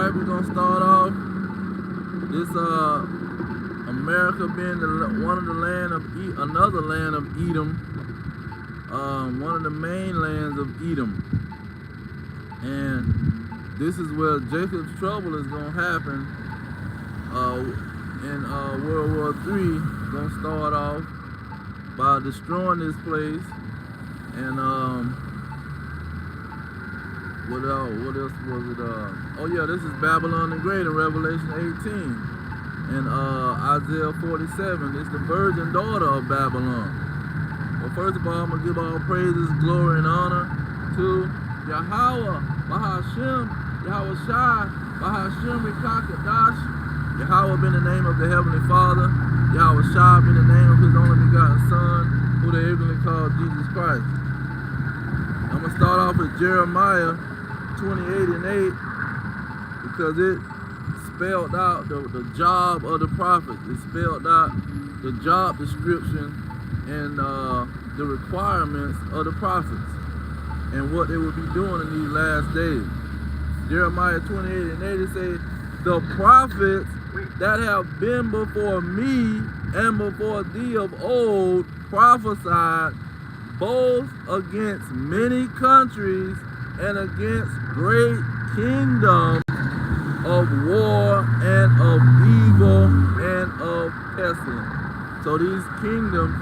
right, we're gonna start off this America being one of the land of another land of Edom, one of the main lands of Edom, and this is where Jacob's trouble is gonna happen in World War III. Gonna start off by destroying this place, and what else was it? Oh yeah, this is Babylon the Great in Revelation 18. And Isaiah 47, it's the virgin daughter of Babylon. Well, first of all, I'm going to give all praises, glory, and honor to Yahweh, Bahashem, Yahweh Shai, Bahashem, Rikakadash. Yahweh been the name of the Heavenly Father. Yahweh Shai been the name of His only begotten Son, who they evenly called Jesus Christ. I'm going to start off with Jeremiah 28 and 8, because it spelled out the job of the prophet. It spelled out the job description and the requirements of the prophets and what they would be doing in these last days. Jeremiah 28 and 8, it says, the prophets that have been before me and before thee of old prophesied both against many countries and against great kingdoms of war and of evil and of pestilence. So these kingdoms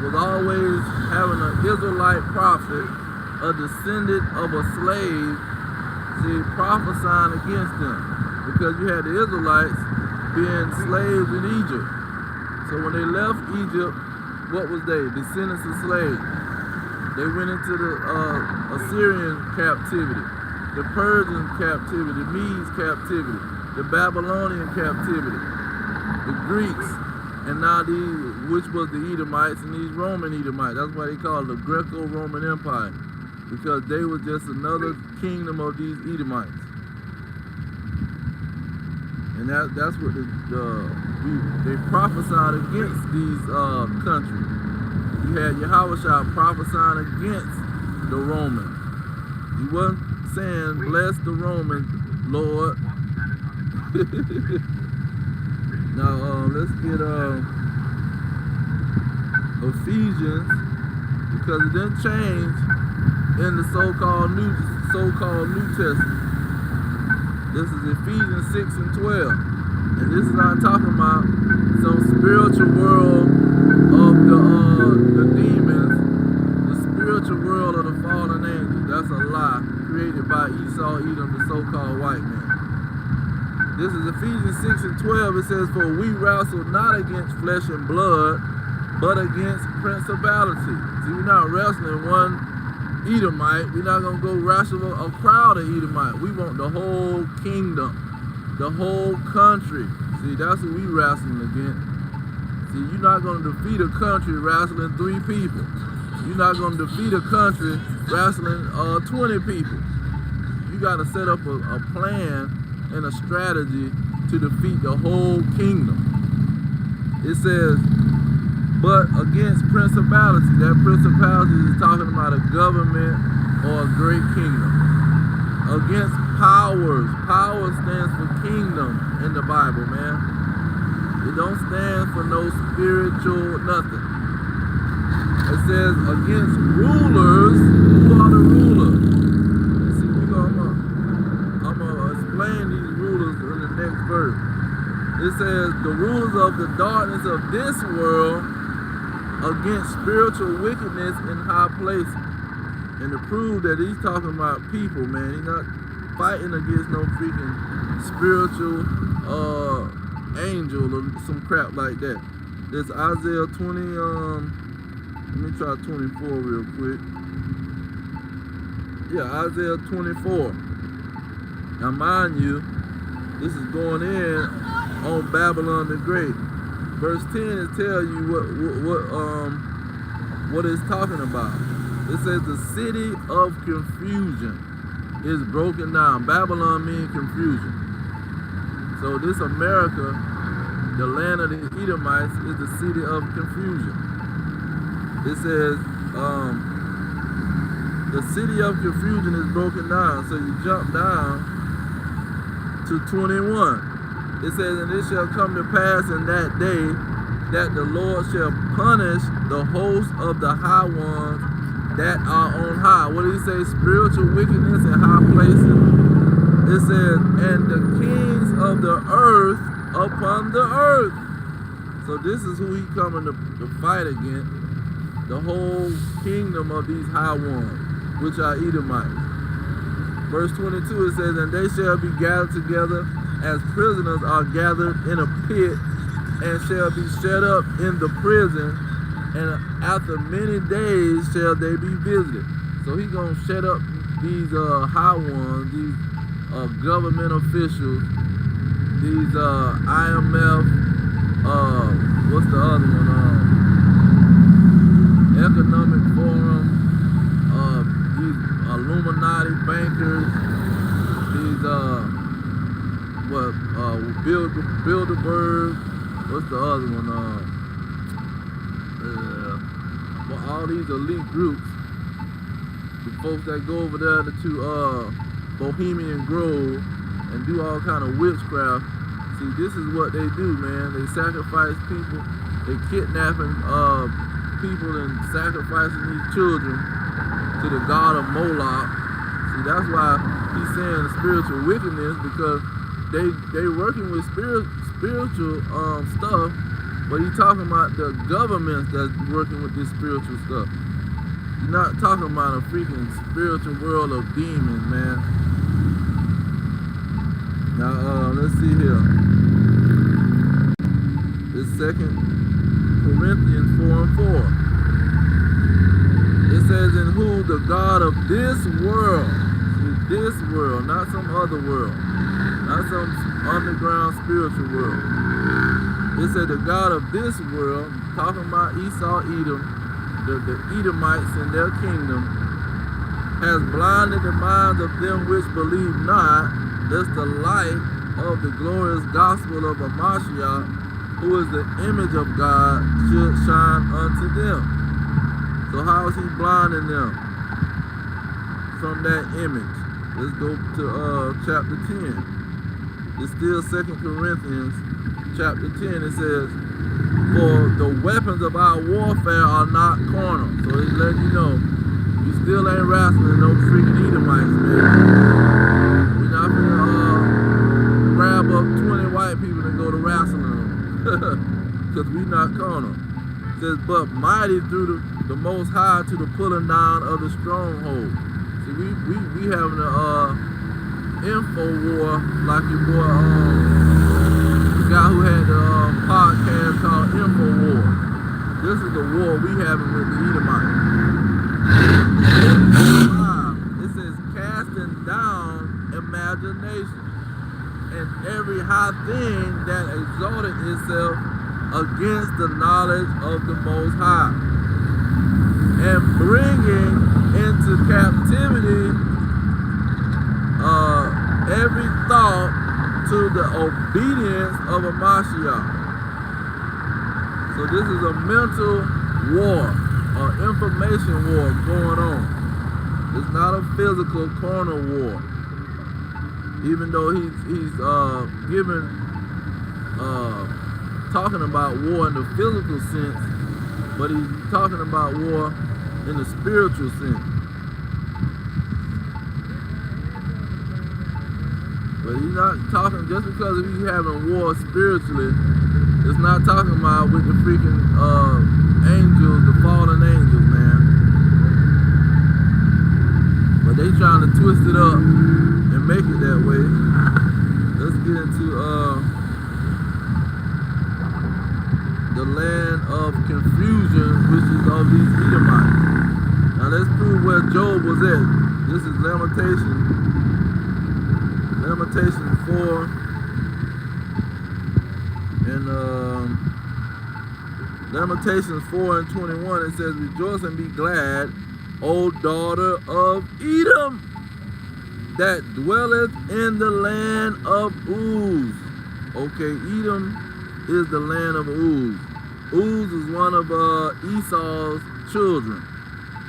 was always having an Israelite prophet, a descendant of a slave, see, prophesying against them, because you had the Israelites being slaves in Egypt. So when they left Egypt, what was they? Descendants of slaves. They went into the Assyrian captivity, the Persian captivity, the Medes captivity, the Babylonian captivity, the Greeks, and now these, which was the Edomites, and these Roman Edomites. That's why they call it the Greco-Roman Empire, because they were just another kingdom of these Edomites. And that's what they prophesied against these countries. You had Yahushua prophesying against the Romans. He wasn't saying, bless the Romans, Lord. Now, let's get Ephesians, because it didn't change in the so-called New Testament. This is Ephesians 6 and 12. And this is not talking about some spiritual world of the demons, the spiritual world of the fallen angels. That's a lie created by Esau, Edom, the so-called white man. This is Ephesians 6 and 12. It says, for we wrestle not against flesh and blood, but against principalities. See, we're not wrestling one Edomite. We're not going to go wrestle a crowd of Edomite. We want the whole kingdom, the whole country. See, that's what we wrestling against. See, you're not going to defeat a country wrestling 3 people. You're not going to defeat a country wrestling 20 people. You got to set up a plan and a strategy to defeat the whole kingdom. It says, but against principalities. That principality is talking about a government or a great kingdom. Against powers. Power stands for kingdom in the Bible, man. It don't stand for no spiritual nothing. It says against rulers. Who are the rulers? See, I'm gonna explain these rulers in the next verse. It says the rulers of the darkness of this world, against spiritual wickedness in high places. And to prove that he's talking about people, man. He's not fighting against no freaking spiritual angel or some crap like that. There's Isaiah 20, let me try 24 real quick. Yeah, Isaiah 24. Now mind you, this is going in on Babylon the Great. Verse 10 is tell you what it's talking about. It says the city of confusion is broken down. Babylon means confusion. So this America, the land of the Edomites, is the city of confusion. It says the city of confusion is broken down. So you jump down to 21. It says, and it shall come to pass in that day that the Lord shall punish the host of the high ones that are on high. What did he say? Spiritual wickedness in high places. It says, and the kings of the earth upon the earth. So this is who he coming to fight against. The whole kingdom of these high ones, which are Edomites. Verse 22, it says, and they shall be gathered together as prisoners are gathered in a pit, and shall be shut up in the prison, and after many days shall they be visited. So he gonna shut up these high ones, these government officials, these IMF, what's the other one? Economic Forum, these Illuminati bankers, these Bilderberg, what's the other one? Well, all these elite groups, the folks that go over there to Bohemian Grove and do all kind of witchcraft. See, this is what they do, man. They sacrifice people, they kidnapping people and sacrificing these children to the god of Moloch. See, that's why he's saying spiritual wickedness, because they working with spiritual stuff, but he's talking about the governments that's working with this spiritual stuff. You're not talking about a freaking spiritual world of demons, man. Now, let's see here. It's 2 Corinthians 4:4. It says, in who the God of this world, not some other world, not some underground spiritual world. It said the God of this world, talking about Esau, Edom, the Edomites and their kingdom, has blinded the minds of them which believe not, lest the light of the glorious gospel of Mashiach, who is the image of God, should shine unto them. So how is he blinding them from that image? Let's go to chapter 10. It's still 2 Corinthians chapter 10. It says, for the weapons of our warfare are not carnal. So it's letting you know, you still ain't wrestling no freaking Edomites, man. We're not gonna grab up 20 white people and go to wrestling them. Because we not carnal. It says, but mighty through the Most High to the pulling down of the stronghold. See, we having a info war like your boy, the guy who had the podcast called Info War. This is the war we having with the Edomites. It says, casting down imagination and every high thing that exalted itself against the knowledge of the Most High, and bringing into captivity every thought to the obedience of a Mashiach. So this is a mental war, an information war going on. It's not a physical carnal war. Even though he's talking about war in the physical sense, but he's talking about war in the spiritual sense. But he's not talking, just because he's having war spiritually, it's not talking about with the freaking angels, the fallen angels, man. But they trying to twist it up and make it that way. Let's get into the land of confusion, which is of these Edomites. Now let's prove where Job was at. This is Lamentations 4 and Lamentations 4 and 21. It says, rejoice and be glad, O daughter of Edom, that dwelleth in the land of Uz. Okay, Edom is the land of Uz. Uz is one of Esau's children.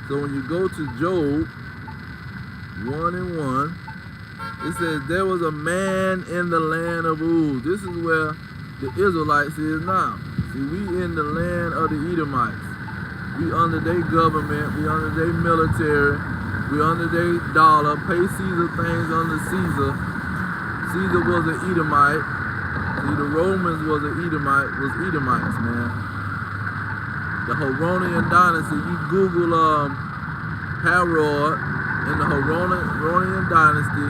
So when you go to Job 1 and 1, It says, there was a man in the land of Uz. This is where the Israelites is now. See, we in the land of the Edomites. We under their government, we under their military, we under their dollar, pay Caesar things under Caesar. Caesar was an Edomite. See, the Romans was Edomites, man. The Heronian dynasty, you Google Herod in the Heronian dynasty,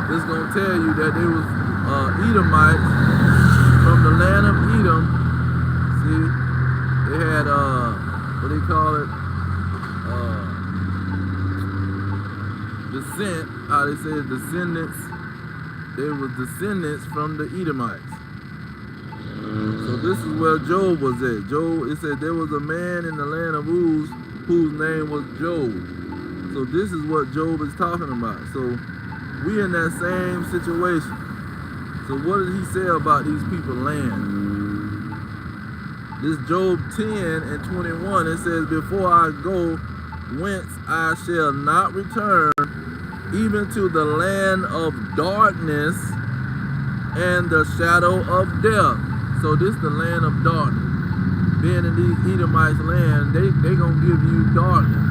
it's gonna tell you that they was Edomites from the land of Edom. See, they had what they call it, descent, how they say it, descendants. They were descendants from the Edomites. So this is where Job was at. Job, it said there was a man in the land of Uz whose name was Job. So this is what Job is talking about. So we in that same situation. So what did he say about these people's land? This Job 10 and 21, it says, before I go whence I shall not return, even to the land of darkness and the shadow of death. So this is the land of darkness. Being in these Edomites' land, they gonna give you darkness.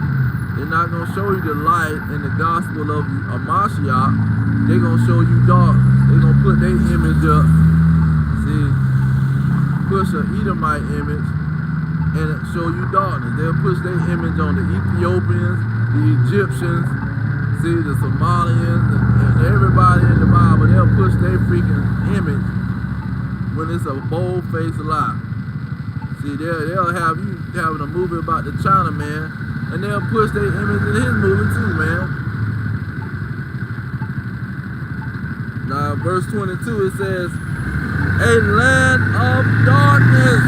They're not gonna show you the light in the gospel of Mashiach. They're gonna show you darkness. They're gonna put their image up. See, push an Edomite image and it show you darkness. They'll push their image on the Ethiopians, the Egyptians, see, the Somalians, and everybody in the Bible. They'll push their freaking image when it's a bold-faced lie. See, they'll have you having a movie about the Chinaman, and they'll push their image in his movie too, man. Now, verse 22, it says, a land of darkness,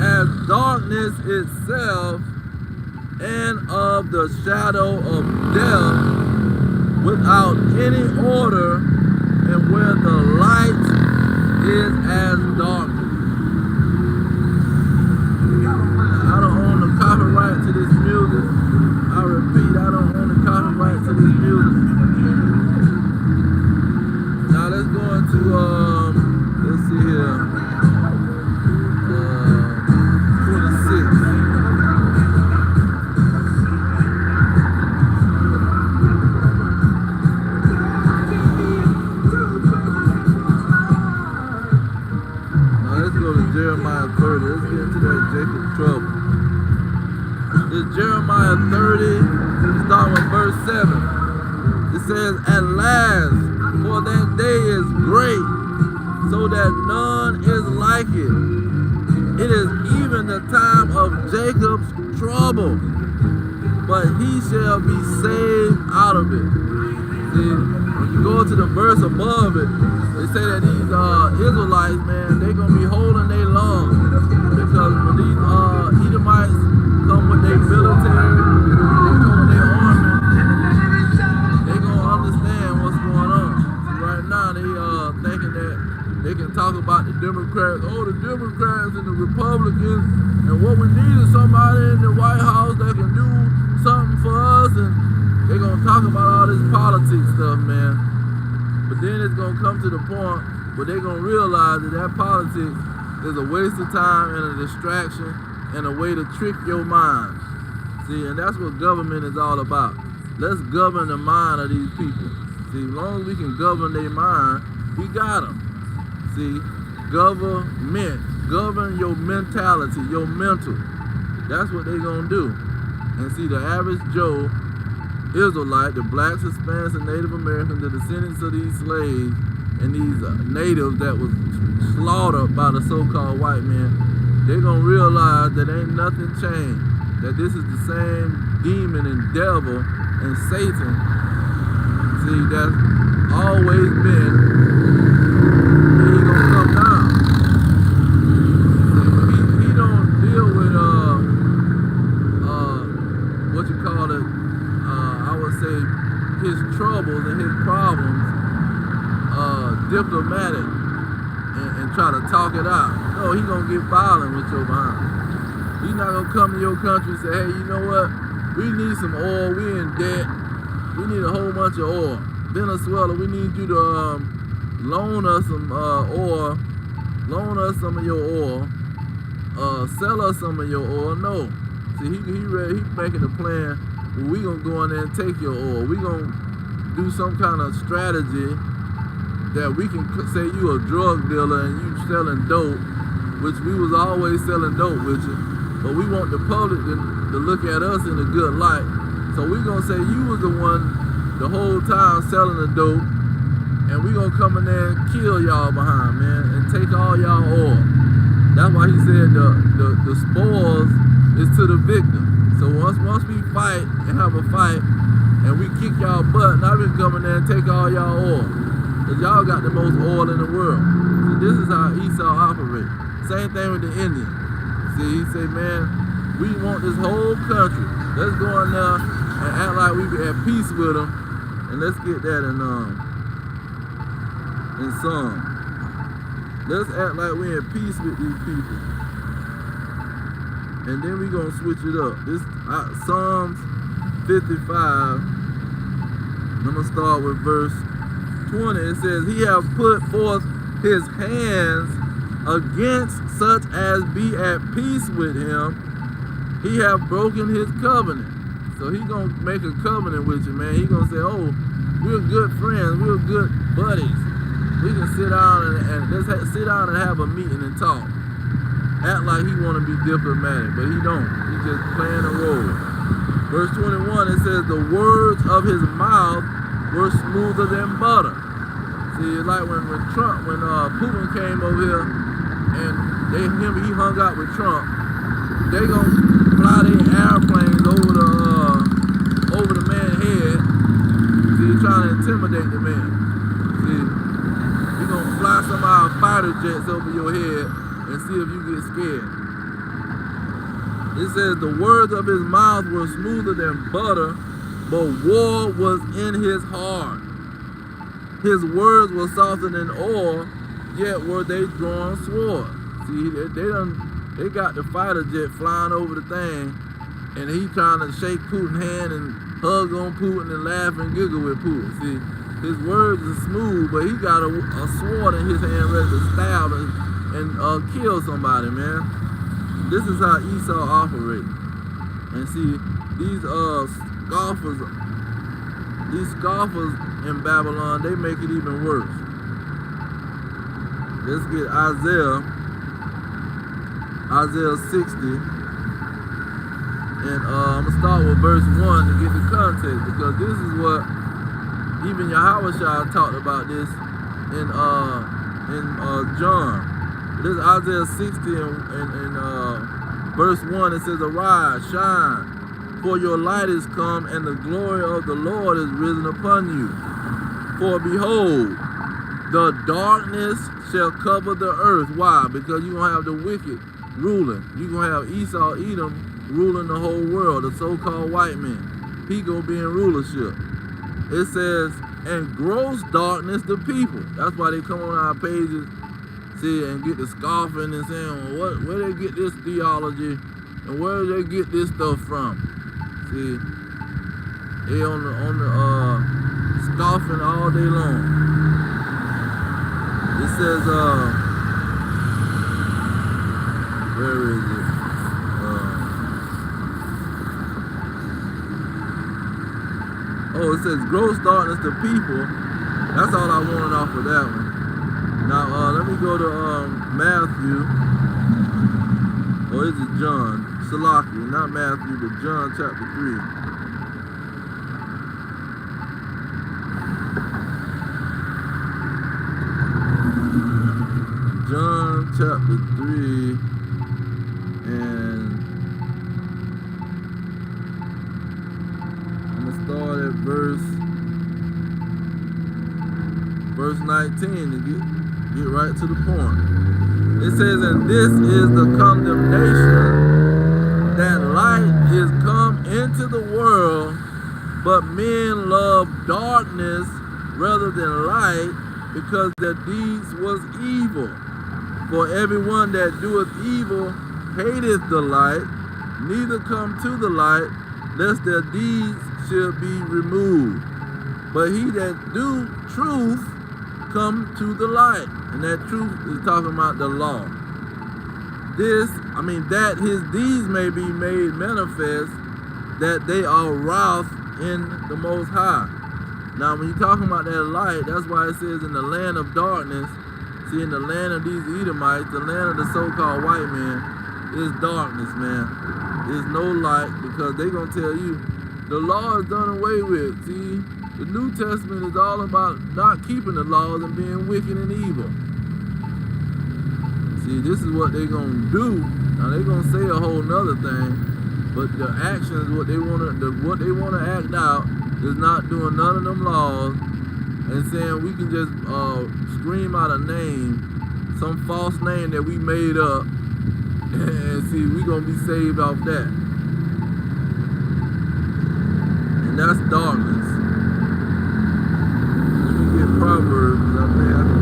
as darkness itself, and of the shadow of death, without any order, and where the light is as darkness. I don't own the copyright to this music. I repeat, I don't own the copyright to this music. Now let's go into, let's see here, 26. Jeremiah 30. Let's get into that Jacob trouble. This Jeremiah 30, starting with verse 7. It says, at last, for that day is great, so that none is like it. It is even the time of Jacob's trouble, but he shall be saved out of it. See, when you go to the verse above it, they say that these Israelites, man, they're going to be holding their lungs. Because when these Edomites come with their military, they come with their army, they're going to understand what's going on. So right now, they thinking that they can talk about the Democrats, the Democrats and the Republicans, and what we need is somebody in the White House that can do something for us, and they're going to talk about all this politics stuff, man. But then it's going to come to the point where they're going to realize that that politics is a waste of time and a distraction and a way to trick your mind. See, and that's what government is all about. Let's govern the mind of these people. See, as long as we can govern their mind, we got them. See, govern your mentality, your mental. That's what they're going to do. And see, the average Joe, Israelite, the blacks, Hispanics, and Native Americans, the descendants of these slaves and these natives that was slaughtered by the so-called white man, they're going to realize that ain't nothing changed, that this is the same demon and devil and Satan, see, that's always been, and he's going to come down. See, he don't deal with, what you call it, I would say his troubles and his problems diplomatic and try to talk it out. No, he's gonna get violent with your behind. He's not gonna come to your country and say, hey, you know what? We need some oil, we in debt. We need need a whole bunch of oil. Venezuela, we need you to loan us some oil, loan us some of your oil, sell us some of your oil. No, see, he making a plan. Well, we gonna go in there and take your oil. We gonna do some kind of strategy that we can say you a drug dealer and you selling dope, which we was always selling dope with you, but we want the public to look at us in a good light. So we gonna say you was the one the whole time selling the dope, and we gonna come in there and kill y'all behind, man, and take all y'all oil. That's why he said the spoils is to the victim. So once we fight and have a fight and we kick y'all butt, now we can come in there and take all y'all oil. Cause y'all got the most oil in the world. So this is how Esau operates. Same thing with the Indians. See, he say, man, we want this whole country. Let's go in there and act like we be at peace with them. And let's get that in song. Let's act like we're in peace with these people. And then we gonna switch it up. This Psalms 55. I'm gonna start with verse 20. It says, he have put forth his hands against such as be at peace with him. He have broken his covenant. So he gonna make a covenant with you, man. He gonna say, oh, we're good friends, we're good buddies. We can sit down and let's sit down and have a meeting and talk. Act like he wanna be diplomatic, but he don't. He just playing a role. Verse 21, it says, the words of his mouth were smoother than butter. See, it's like when Putin came over here and he hung out with Trump, they gonna fly their airplanes over the man's head. See, trying to intimidate the man. See, we gonna fly some of our fighter jets over your head and see if you get scared. It says the words of his mouth were smoother than butter, but war was in his heart. His words were softer than oil, yet were they drawn swords. See, they got the fighter jet flying over the thing, and he trying to shake Putin's hand and hug on Putin and laugh and giggle with Putin. See, his words are smooth, but he got a sword in his hand ready to stab and kill somebody, man. This is how Esau operates. And see, these scoffers in Babylon, they make it even worse. Let's get Isaiah 60. And I'm going to start with verse 1 to get the context, because this is what even Yahushua talked about this in John. This is Isaiah 60 and verse 1. It says, arise, shine, for your light is come, and the glory of the Lord is risen upon you. For behold, the darkness shall cover the earth. Why? Because you're going to have the wicked ruling. You're going to have Esau, Edom, ruling the whole world, the so-called white man. He going to be in rulership. It says, and gross darkness the people. That's why they come on our pages, see, and get the scoffing and saying, well, where they get this theology and where do they get this stuff from? See, they on the scoffing all day long. It says, where is it? Oh, it says gross darkness to people. That's all I wanted off of that one. Now, let me go to Matthew. Or is it John? Salaki, not Matthew, but John chapter 3. John chapter 3, and I'm going to start at verse 19 to get right to the point. It says, and this is the condemnation, that light is come into the world, but men love darkness rather than light, because their deeds was evil. For everyone that doeth evil hateth the light, neither come to the light, lest their deeds should be removed. But he that do truth come to the light. And that truth is talking about the law. That his deeds may be made manifest, that they are wroth in the Most High. Now, when you're talking about that light, that's why it says in the land of darkness, see, in the land of these Edomites, the land of the so-called white man, is darkness, man. There's no light, because they're going to tell you, the law is done away with. See, the New Testament is all about not keeping the laws and being wicked and evil. See, this is what they're going to do. Now, they're going to say a whole nother thing, but the actions, what they want to act out, is not doing none of them laws and saying we can just scream out a name, some false name that we made up, and see, we gonna be saved off that. And that's darkness. Let me get Proverbs, because I think I can.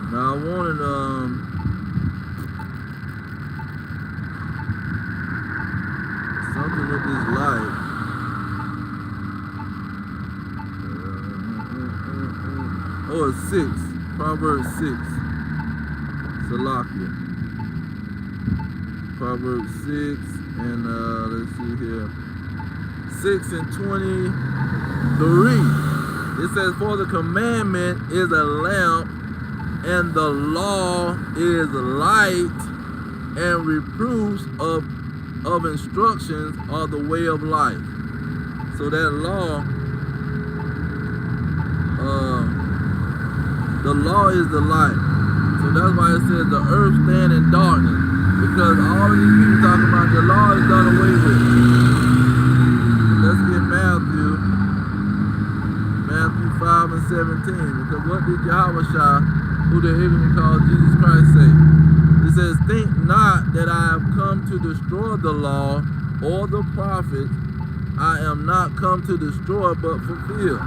Now I wanted something with this light. Oh, it's 6. Proverbs 6. Salakia. Proverbs 6 and let's see here. 6 and 23. It says, for the commandment is a lamp, and the law is light, and reproofs of instructions are the way of life. So that law, the law is the light. So that's why it says the earth stand in darkness, because all of these people talking about the law is done away with. Let's get Matthew 5 and 17, because what did Yahushua, who the ignorant called Jesus Christ, say? It says, think not that I have come to destroy the law or the prophets. I am not come to destroy, but fulfill.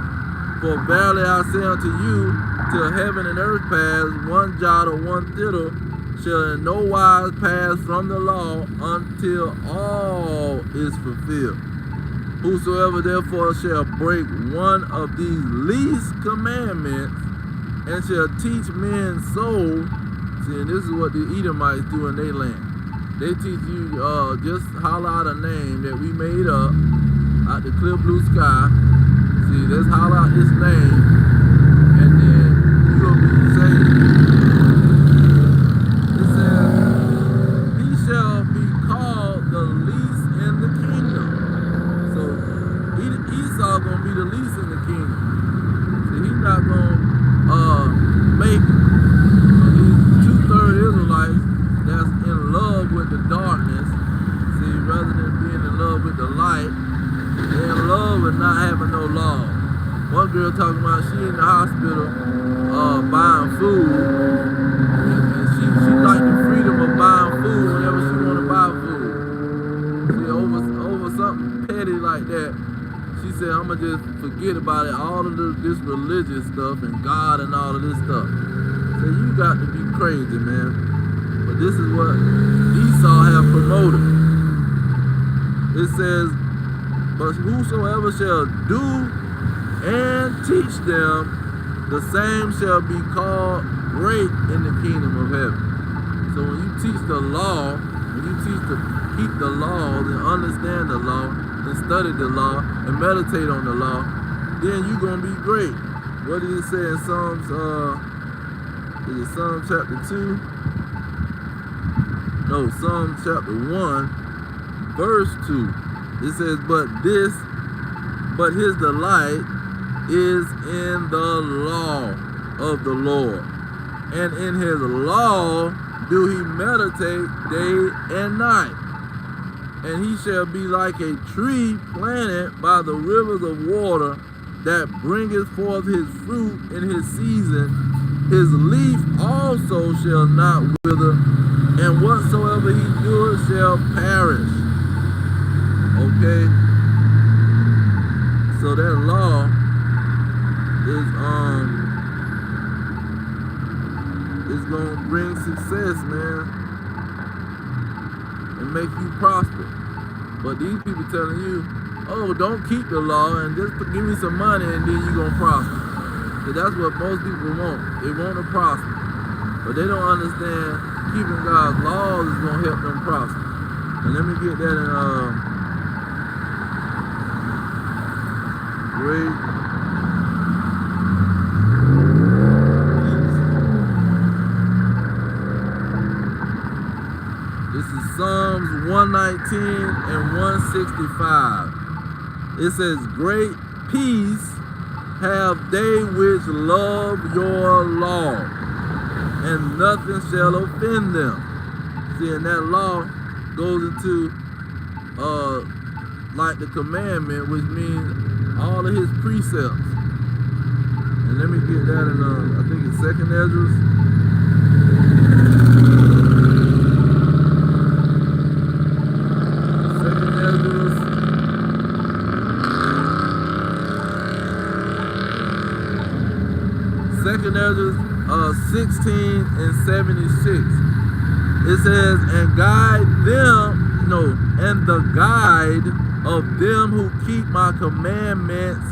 For verily I say unto you, till heaven and earth pass, one jot or one tittle shall in no wise pass from the law until all is fulfilled. Whosoever therefore shall break one of these least commandments, and shall teach men so. See, and this is what the Edomites do in their land. They teach you just holler out a name that we made up out the clear blue sky. See, let's holler out this name, and then you gonna be saved. It says, he shall be called the least in the kingdom. So Esau gonna be the least in the kingdom. See, he's not gonna make these 2/3 Israelites that's in love with the darkness. See, rather than being in love with the light, they're in love with not having no law. One girl talking about she in the hospital buying food, and she like the freedom of buying food whenever she want to buy food. See, over something petty like that, she said, I'm gonna just forget about it, all of this religious stuff and God and all of this stuff. So you got to be crazy, man. But this is what Esau have promoted. It says, but whosoever shall do and teach them, the same shall be called great in the kingdom of heaven. So when you teach the law, when you teach to keep the laws and understand the law and study the law and meditate on the law, then you're going to be great. What did it say in Psalms, is it Psalm chapter 2? No, Psalm chapter 1, verse 2. It says, but his delight is in the law of the Lord, and in his law do he meditate day and night. And he shall be like a tree planted by the rivers of water, that bringeth forth his fruit in his season. His leaf also shall not wither, and whatsoever he doeth shall perish. Okay? So that law is gonna bring success, man, and make you prosper. But these people telling you, oh, don't keep the law and just give me some money and then you're gonna prosper. So that's what most people want. They want to prosper. But they don't understand keeping God's laws is gonna help them prosper. And let me get that in great This is Psalms 119 and 165. It says, great peace have they which love your law, and nothing shall offend them. See, and that law goes into like the commandment, which means all of his precepts. And let me get that in I think it's 2nd Esdras. Second Esdras 16 and 76. It says, and guide them, no, and the guide of them who keep my commandments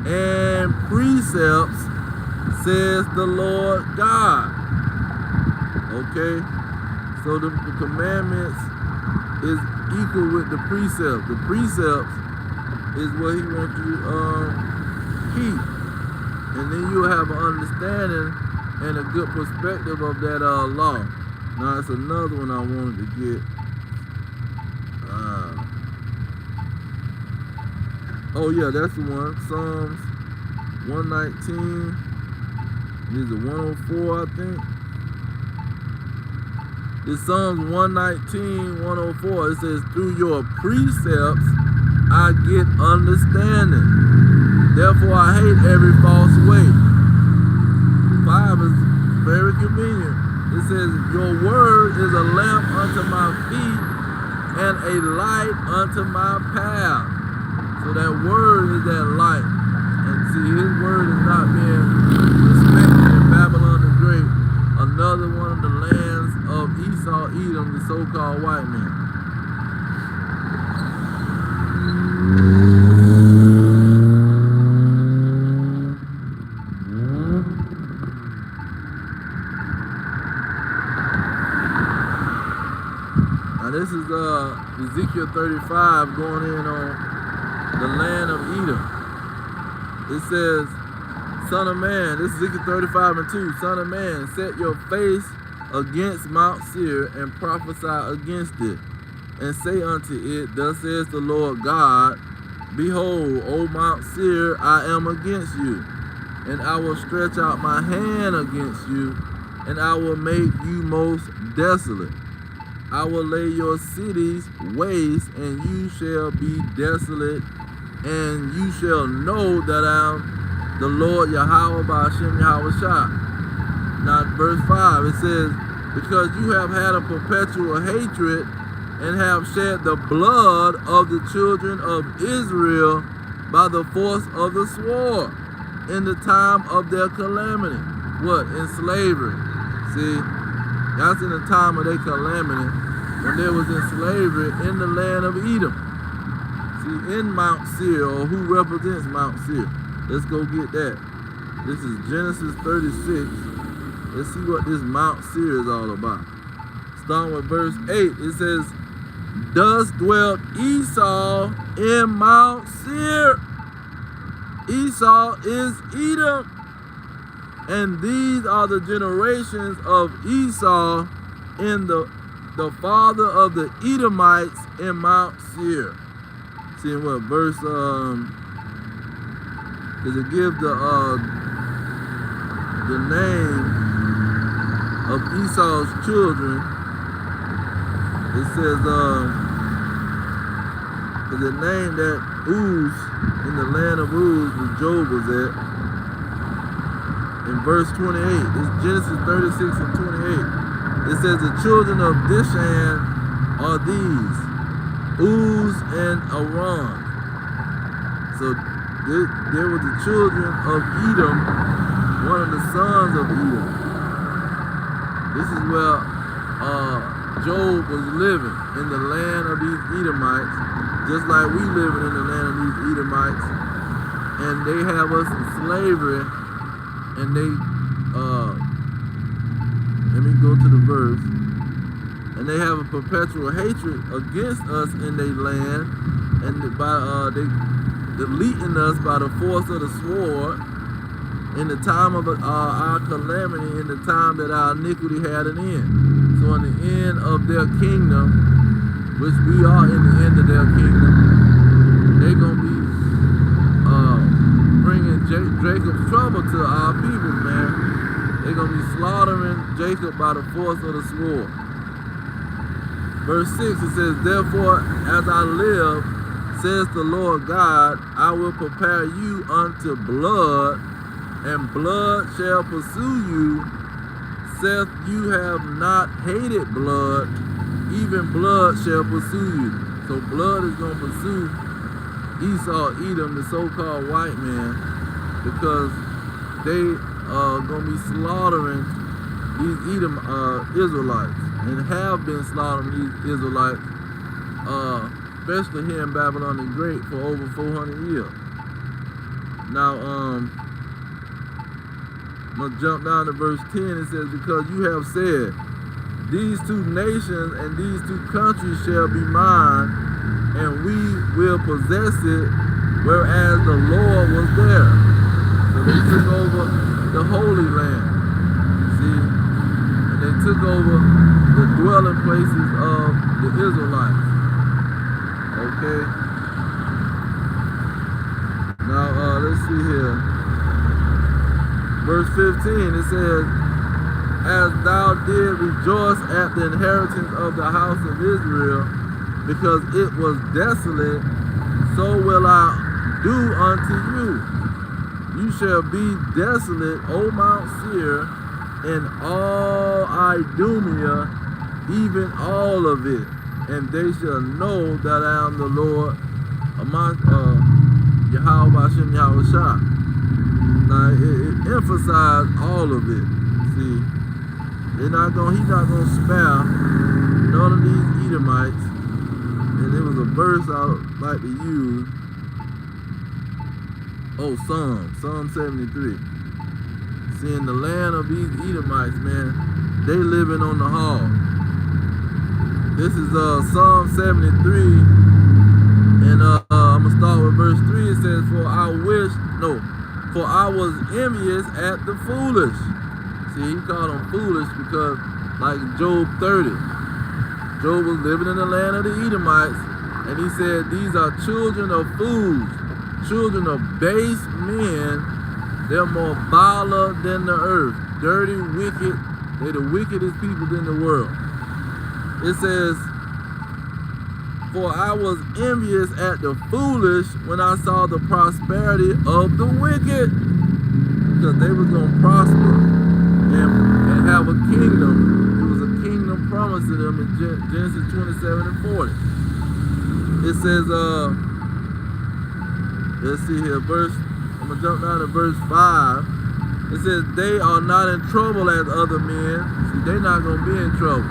and precepts, says the Lord God. Okay, so the commandments is equal with the precepts. The precepts is what he wants you to keep. And then you'll have an understanding and a good perspective of that law. Now, it's another one I wanted to get. Oh yeah, that's the one. Psalms 119. This is 104, I think. This Psalms 119, 104. It says, through your precepts I get understanding. Therefore I hate every false way. 5 is very convenient. It says, your word is a lamp unto my feet and a light unto my path. So that word is that light. And see, his word is not being respected in Babylon the Great, another one of the lands of Esau, Edom, the so-called white man. This is Ezekiel 35 going in on the land of Edom. It says, son of man, this is Ezekiel 35 and 2, son of man, set your face against Mount Seir and prophesy against it, and say unto it, thus says the Lord God, behold, O Mount Seir, I am against you, and I will stretch out my hand against you, and I will make you most desolate. I will lay your cities waste, and you shall be desolate, and you shall know that I am the Lord Yahweh by Hashem Yahweh Shah. Now verse 5, it says, because you have had a perpetual hatred, and have shed the blood of the children of Israel by the force of the sword, in the time of their calamity. What? In slavery. See? That's in the time of their calamity, when they was in slavery in the land of Edom. See, in Mount Seir, or who represents Mount Seir. Let's go get that. This is Genesis 36. Let's see what this Mount Seir is all about. Starting with verse 8, it says, thus dwelt Esau in Mount Seir. Esau is Edom. And these are the generations of Esau in the father of the Edomites in Mount Seir. See what verse does it give the name of Esau's children? It says the name that Uz in the land of Uz, where Job was at. In verse 28, it's Genesis 36 and 28. It says the children of Dishan are these, Uz and Aram. So there were the children of Edom, one of the sons of Edom. This is where Job was living, in the land of these Edomites, just like we living in the land of these Edomites. And they have us in slavery, and they, let me go to the verse, and they have a perpetual hatred against us in their land, and they deleting us by the force of the sword in the time of our calamity, in the time that our iniquity had an end. So in the end of their kingdom, which we are in the end of their kingdom, they're going to be bringing Jacob's trouble to our people, man. They're going to be slaughtering Jacob by the force of the sword. Verse 6, it says, therefore, as I live, says the Lord God, I will prepare you unto blood, and blood shall pursue you, saith you have not hated blood, even blood shall pursue you. So blood is going to pursue Esau, Edom, the so-called white man, because they are going to be slaughtering these Edom Israelites, and have been slaughtering these Israelites, especially here in Babylon the Great, for over 400 years. Now, I'm going to jump down to verse 10. It says, because you have said, these two nations and these two countries shall be mine, and we will possess it, whereas the Lord was there. So they took over the Holy Land, see, and they took over the dwelling places of the Israelites. Okay. Now let's see here. Verse 15, it says, as thou did rejoice at the inheritance of the house of Israel, because it was desolate, so will I do unto you. You shall be desolate, O Mount Seir, and all Idumea, even all of it. And they shall know that I am the Lord, Yahweh Hashem Yahweh Shah. Now it emphasized all of it. See, he's not gonna spare none of these Edomites. And there was a verse I would like to use. Oh, Psalm 73. See, in the land of these Edomites, man, they living on the hog. This is Psalm 73, and I'm gonna start with verse 3. It says, for I was envious at the foolish. See, he called them foolish because, like Job 30, Job was living in the land of the Edomites, and he said, these are children of fools, children of base men. They're more viler than the earth, dirty, wicked. They're the wickedest people in the world. It says, for I was envious at the foolish when I saw the prosperity of the wicked, because they was going to prosper and have a kingdom. It was a kingdom promised to them in Genesis 27 and 40. It says, let's see here, I'm going to jump down to verse 5. It says, they are not in trouble as other men. See, they're not going to be in trouble.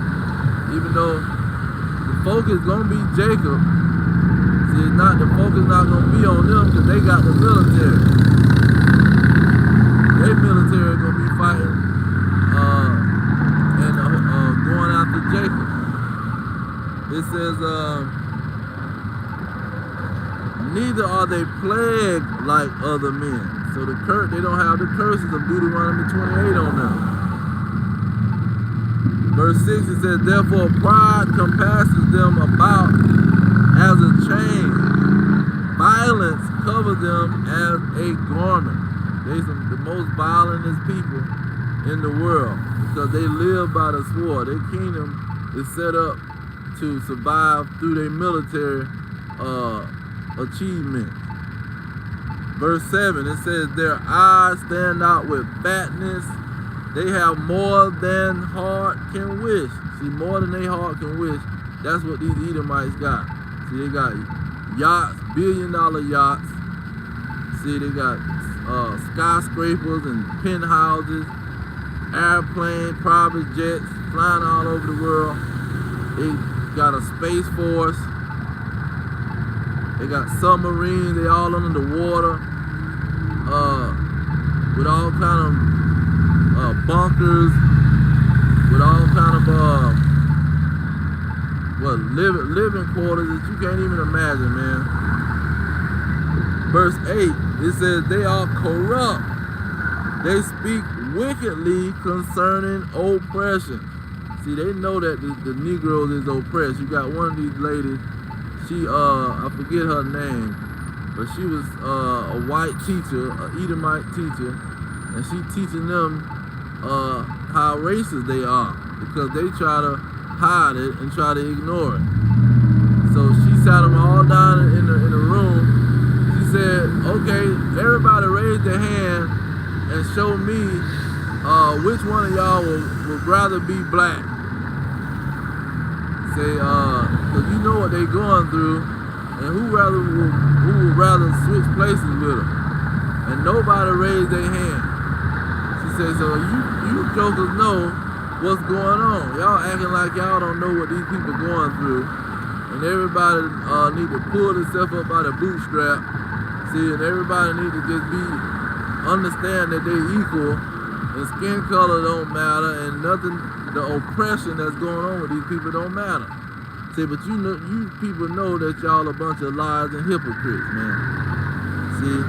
Even though the focus is going to be Jacob. See, the focus not going to be on them, because they got the military. Their military is going to be fighting and going after Jacob. It says, neither are they plagued like other men. So they don't have the curses of Deuteronomy 28 on them. Verse 6, it says, therefore pride compasses them about as a chain. Violence covers them as a garment. They're the most violentest people in the world, because they live by the sword. Their kingdom is set up to survive through their military achievements. Verse 7, it says, their eyes stand out with fatness, They have more than heart can wish. See, more than they heart can wish. That's what these Edomites got. See, they got yachts, billion-dollar yachts. See, they got skyscrapers and penthouses, airplanes, private jets, flying all over the world. They got a space force. They got submarines. They all under the water, with all kind of bunkers, with all kind of living quarters that you can't even imagine, man. Verse 8, it says they are corrupt. They speak wickedly concerning oppression. See, they know that the Negroes is oppressed. You got one of these ladies, she, I forget her name, but she was a white teacher, an Edomite teacher, and she teaching them how racist they are because they try to hide it and try to ignore it. So she sat them all down in the room. She said, okay, everybody raise their hand and show me which one of y'all would rather be black. Say, cause you know what they going through, and who would rather switch places with them? And nobody raised their hand. She said, so you jokers know what's going on. Y'all acting like y'all don't know what these people going through, and everybody need to pull themselves up by the bootstrap. See, and everybody need to just understand that they equal, and skin color don't matter, and nothing. The oppression that's going on with these people don't matter. See, but you people know that y'all a bunch of liars and hypocrites, man. See,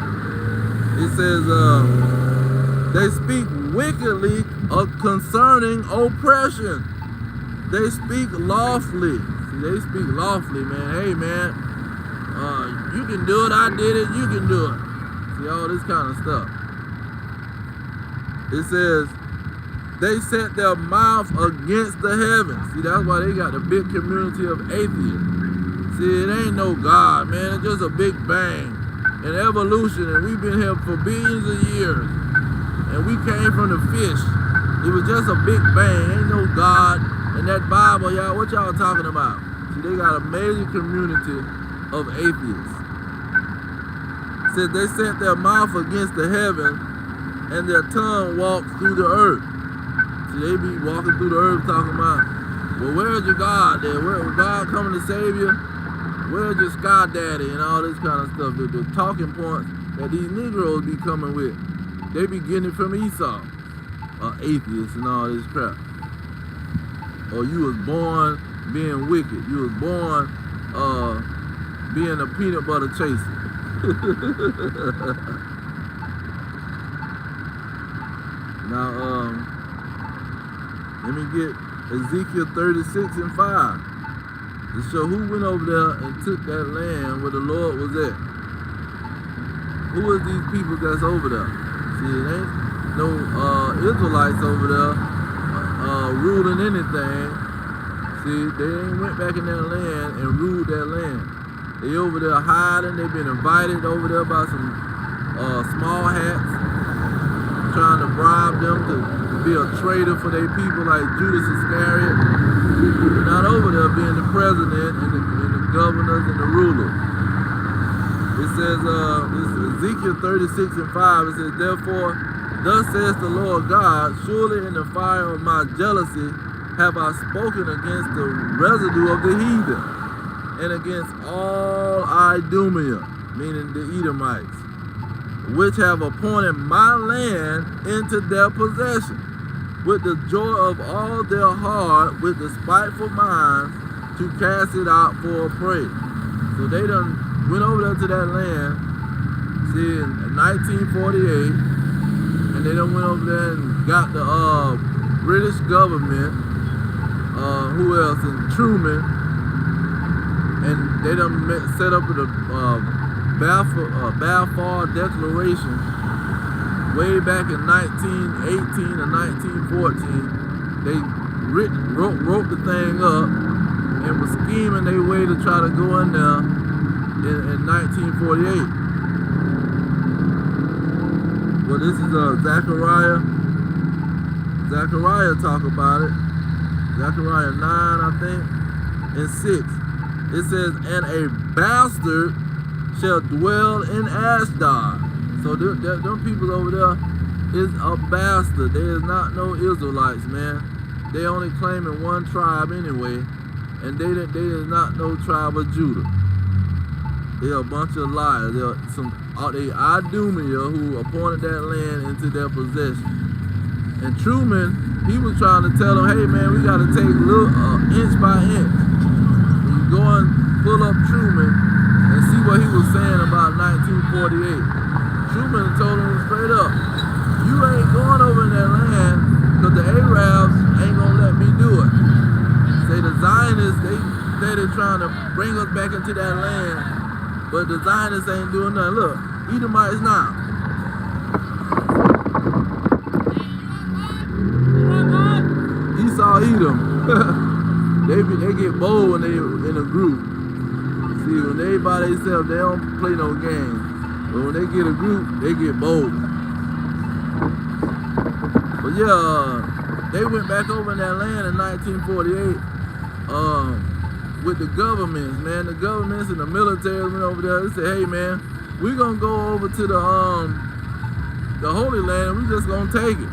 it says they speak wickedly concerning oppression. They speak lawfully. See, they speak lawfully, man. Hey, man, you can do it. I did it. You can do it. See, all this kind of stuff. It says, they set their mouth against the heavens. See, that's why they got the big community of atheists. See, it ain't no God, man. It's just a big bang and evolution, and we've been here for billions of years. And we came from the fish. It was just a big bang. Ain't no God. And that Bible, y'all, what y'all talking about? See, they got a major community of atheists. Said they set their mouth against the heaven, and their tongue walks through the earth. See, they be walking through the earth talking about, well, where's your God there? Where God coming to save you? Where's your sky daddy and all this kind of stuff? The talking points that these Negroes be coming with, they be getting it from Esau, atheists and all this crap. Or you was born being wicked. You was born being a peanut butter chaser. Now, let me get Ezekiel 36 and 5 to show who went over there and took that land where the Lord was at. Who is these people that's over there? See, it ain't no Israelites over there ruling anything. See, they ain't went back in that land and ruled that land. They over there hiding. They've been invited over there by some small hats, trying to bribe them to be a traitor for their people like Judas Iscariot. They're not over there being the president and the governors and the rulers. It says, this is Ezekiel 36 and 5, it says, therefore, thus says the Lord God, surely in the fire of my jealousy have I spoken against the residue of the heathen, and against all Idumea, meaning the Edomites, which have appointed my land into their possession, with the joy of all their heart, with the spiteful minds, to cast it out for a prey. So they done went over there to that land, see, in 1948, and they done went over there and got the British government, who else, and Truman, and they done set up the Balfour Declaration way back in 1918 or 1914. They wrote the thing up and was scheming their way to try to go in there in 1948. Well, this is Zechariah Zechariah talk about it. Zechariah 9, I think, and 6. It says, and a bastard shall dwell in Ashdod. So them people over there is a bastard. They is not no Israelites, man. They only claiming one tribe anyway, and they is not no tribe of Judah. They're a bunch of liars. They're they Idumea who appointed that land into their possession. And Truman, he was trying to tell them, hey man, we got to take inch by inch. When you go and pull up Truman and see what he was saying about 1948. Truman told him straight up, you ain't going over in that land because the Arabs ain't going to let me do it. Say the Zionists, they're trying to bring us back into that land, but the Zionists ain't doing nothing. Look, Edomites now. Esau, Edom. they get bold when they in a group. See, when they by themselves, they don't play no games. But when they get a group, they get bold. But yeah, they went back over in that land in 1948 with the governments, man. The governments and the military went over there. They said, hey man, we're gonna go over to the Holy Land and we just gonna take it.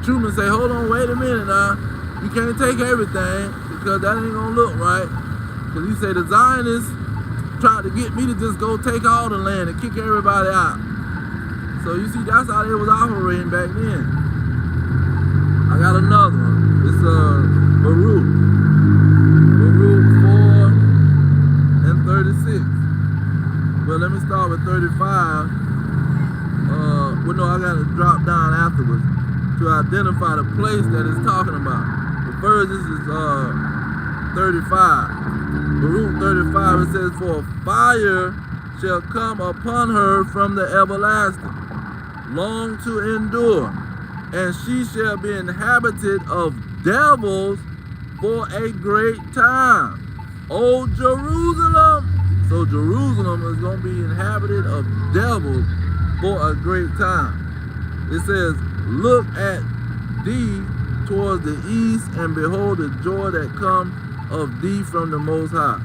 Truman say, hold on, wait a minute now. You can't take everything because that ain't gonna look right. Because he said the Zionists tried to get me to just go take all the land and kick everybody out. So you see, that's how they was operating back then. I got another one. It's Baruch 4 and 36. Well, let me start with 35. Well, no, I gotta drop down afterwards to identify the place that it's talking about. But first, this is 35. Baruch 35, it says, for fire shall come upon her from the everlasting, long to endure, and she shall be inhabited of devils for a great time. O Jerusalem! So Jerusalem is going to be inhabited of devils for a great time. It says, look at thee towards the east, and behold the joy that come of thee from the Most High.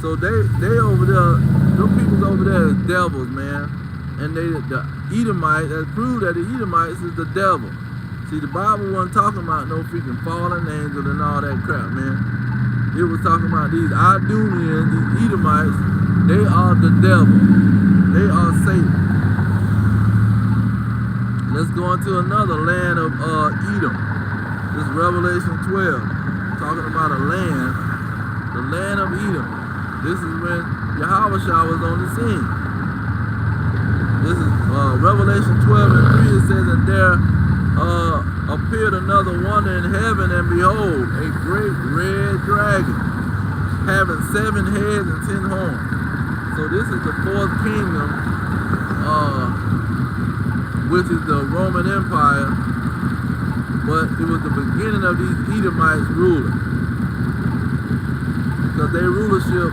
So they over there, them people over there is devils, man. And the Edomites, that prove that the Edomites is the devil. See, the Bible wasn't talking about no freaking fallen angel and all that crap, man. It was talking about these Idumeans, these Edomites. They are the devil. They are Satan. Let's go into another land of Edom. This is Revelation 12, talking about a land, the land of Edom. This is when Yahweh was on the scene. This is Revelation 12 and 3. It says, and there appeared another wonder in heaven, and behold, a great red dragon, having 7 heads and 10 horns. So this is the 4th kingdom, which is the Roman Empire, but it was the beginning of these Edomites ruling. Because their rulership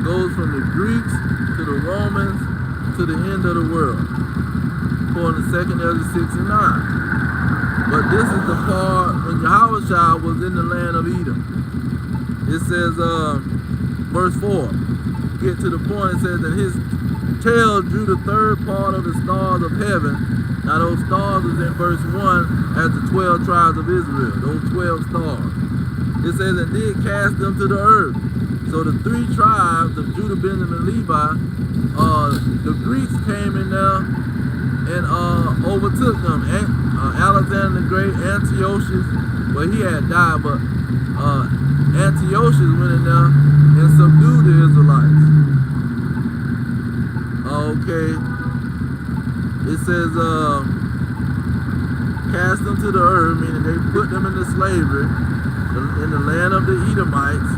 goes from the Greeks to the Romans to the end of the world, according to 2 Ezra 6 and 9. But this is the part when Yahweh was in the land of Edom. It says, verse 4, get to the point, it says that his tail drew the 3rd part of the stars of heaven. Now those stars is in verse 1 as the 12 tribes of Israel, those 12 stars. It says, and did cast them to the earth. So the 3 tribes of Judah, Benjamin, and Levi, the Greeks came in there and overtook them. Alexander the Great, Antiochus, well, he had died, but Antiochus went in there and subdued the Israelites. Okay. It says, cast them to the earth, meaning they put them into slavery in the land of the Edomites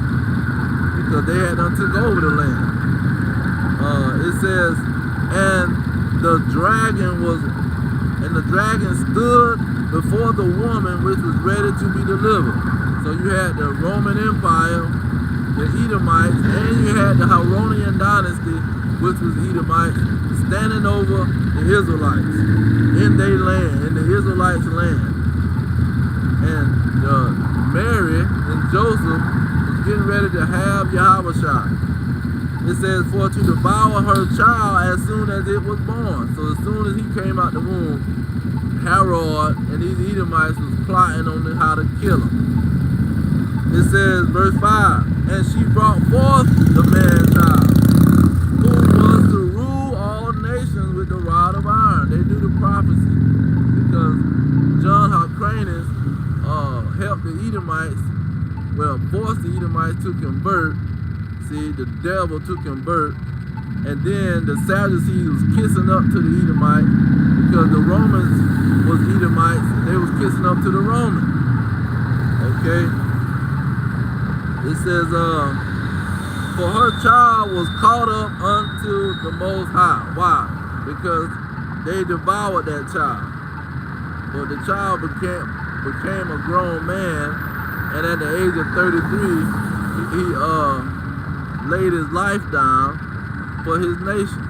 because they had done took over the land. It says, and the dragon stood before the woman which was ready to be delivered. So you had the Roman Empire, the Edomites, and you had the Haronian dynasty, which was Edomites, standing over the Israelites in their land, in the Israelites' land. and Mary and Joseph was getting ready to have Yahushua. It says, for to devour her child as soon as it was born. So as soon as he came out the womb, Herod and these Edomites was plotting on how to kill him. It says, verse 5, and she brought forth the man-child, who was to rule all nations with the rod of iron. They knew the prophecy because John Hyrcanus helped the Edomites, well, forced the Edomites to convert. See, the devil to convert. And then the Sadducees was kissing up to the Edomites because the Romans was Edomites and they was kissing up to the Romans. Okay? It says, for her child was caught up unto the Most High. Why? Because they devoured that child. But the child became a grown man, and at the age of 33, he laid his life down for his nation.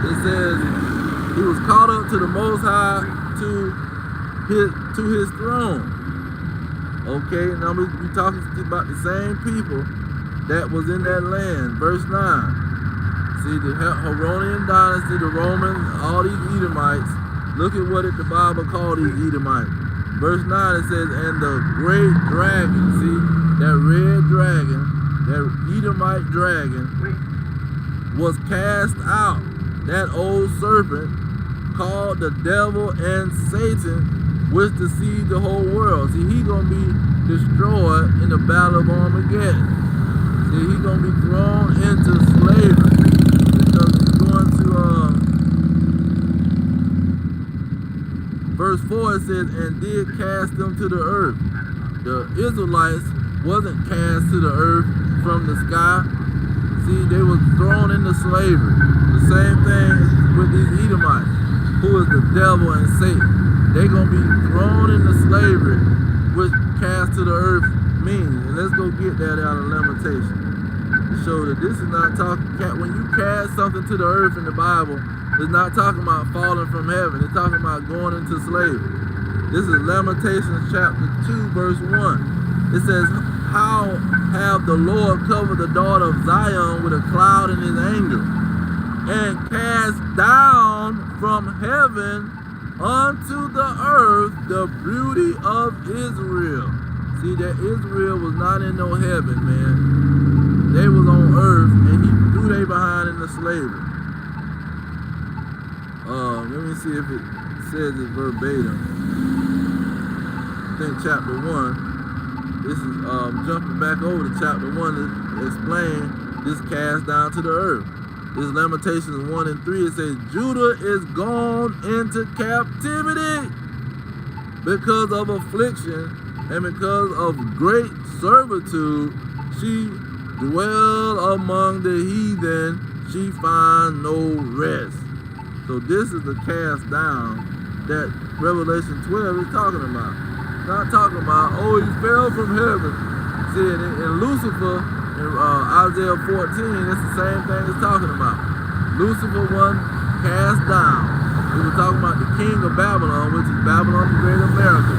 It says he was caught up to the Most High to his throne. Okay, now we talking about the same people that was in that land. Verse 9. See, the Herodian dynasty, the Romans, all these Edomites. Look at what the Bible called these Edomites. Verse 9, it says, and the great dragon, see, that red dragon, that Edomite dragon, was cast out. That old serpent called the devil and Satan, which deceived the whole world. See, he's going to be destroyed in the battle of Armageddon. See, he's going to be thrown into slavery. Because he's going to, verse 4, it says, and did cast them to the earth. The Israelites wasn't cast to the earth from the sky. See, they were thrown into slavery. The same thing with these Edomites, who is the devil and Satan. They're going to be thrown into slavery, which cast to the earth means. And let's go get that out of Lamentation to show that this is not talking, when you cast something to the earth in the Bible, it's not talking about falling from heaven. It's talking about going into slavery. This is Lamentations chapter 2, verse 1. It says, how have the Lord covered the daughter of Zion with a cloud in his anger, and cast down from heaven unto the earth the beauty of Israel. See, that Israel was not in no heaven, man. They was on earth, and he threw they behind in the slavery. Let me see if it says it verbatim. I think chapter 1. This is jumping back over to chapter 1 to explain this cast down to the earth. This Lamentations 1 and 3, it says, Judah is gone into captivity because of affliction and because of great servitude. She dwell among the heathen, she find no rest. So this is the cast down that Revelation 12 is talking about. It's not talking about, oh, he fell from heaven. See, in Lucifer, in Isaiah 14, it's the same thing it's talking about. Lucifer was cast down. It was talking about the king of Babylon, which is Babylon the Great America,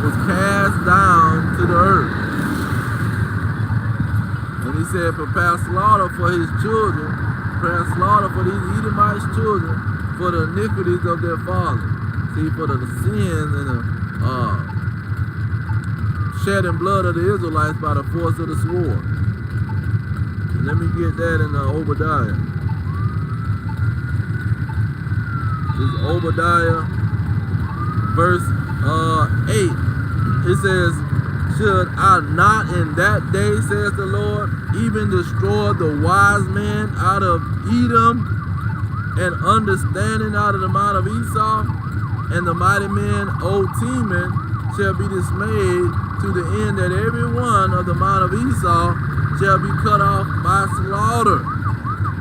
was cast down to the earth. And he said, prepare slaughter for his children, prepare slaughter for these Edomites' children, for the iniquities of their fathers. See, for the sins and the shedding blood of the Israelites by the force of the sword. And let me get that in Obadiah. This is Obadiah, verse 8. It says, should I not in that day, says the Lord, even destroy the wise men out of Edom, and understanding out of the mount of Esau, and the mighty men, O Teman, shall be dismayed, to the end that every one of the mount of Esau shall be cut off by slaughter.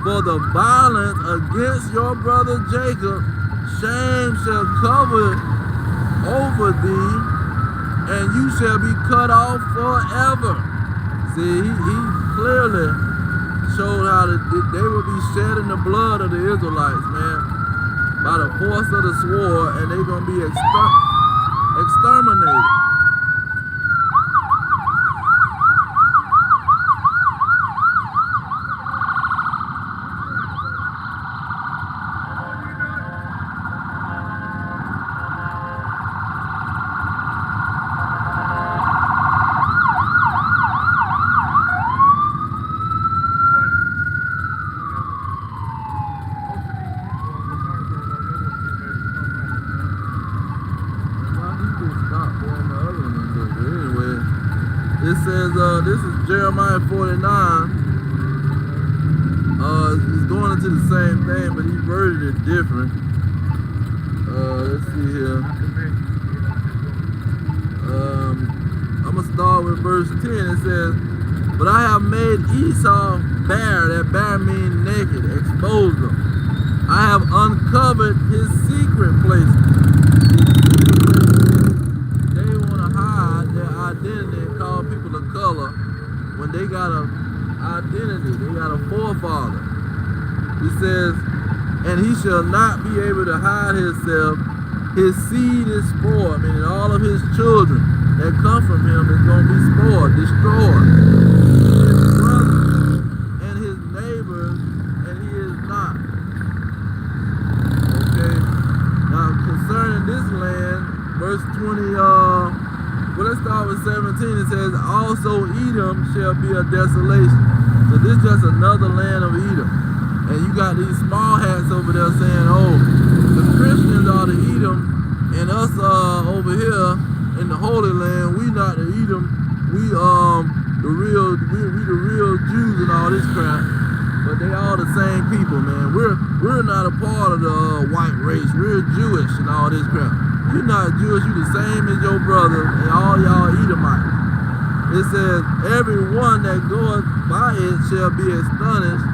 For the violence against your brother Jacob, shame shall cover over thee, and you shall be cut off forever. See, he clearly showed how they would be shedding the blood of the Israelites, man, by the force of the sword, and they're going to be exterminated. exterminated. It says, this is Jeremiah 49. It's going into the same thing, but he worded it different. Let's see here. I'm going to start with verse 10. It says, but I have made Esau bare. That bare means naked, exposed him. I have uncovered his secret places. Identity and call people of color when they got a identity, they got a forefather. He says, and he shall not be able to hide himself. His seed is spoiled, meaning all of his children that come from him is going to be spoiled, destroyed. His brothers and his neighbors, and he is not. Okay. Now concerning this land, verse 20, well, let's start with 17. It says, also Edom shall be a desolation. So this is just another land of Edom. And you got these small hats over there saying, oh, the Christians are the Edom, and us over here in the Holy Land, we not the Edom. We the real Jews and all this crap. But they all the same people, man. We're not a part of the white race. We're Jewish and all this crap. You're not Jewish, you the same as your brother and all y'all Edomites. It says, everyone that goeth by it shall be astonished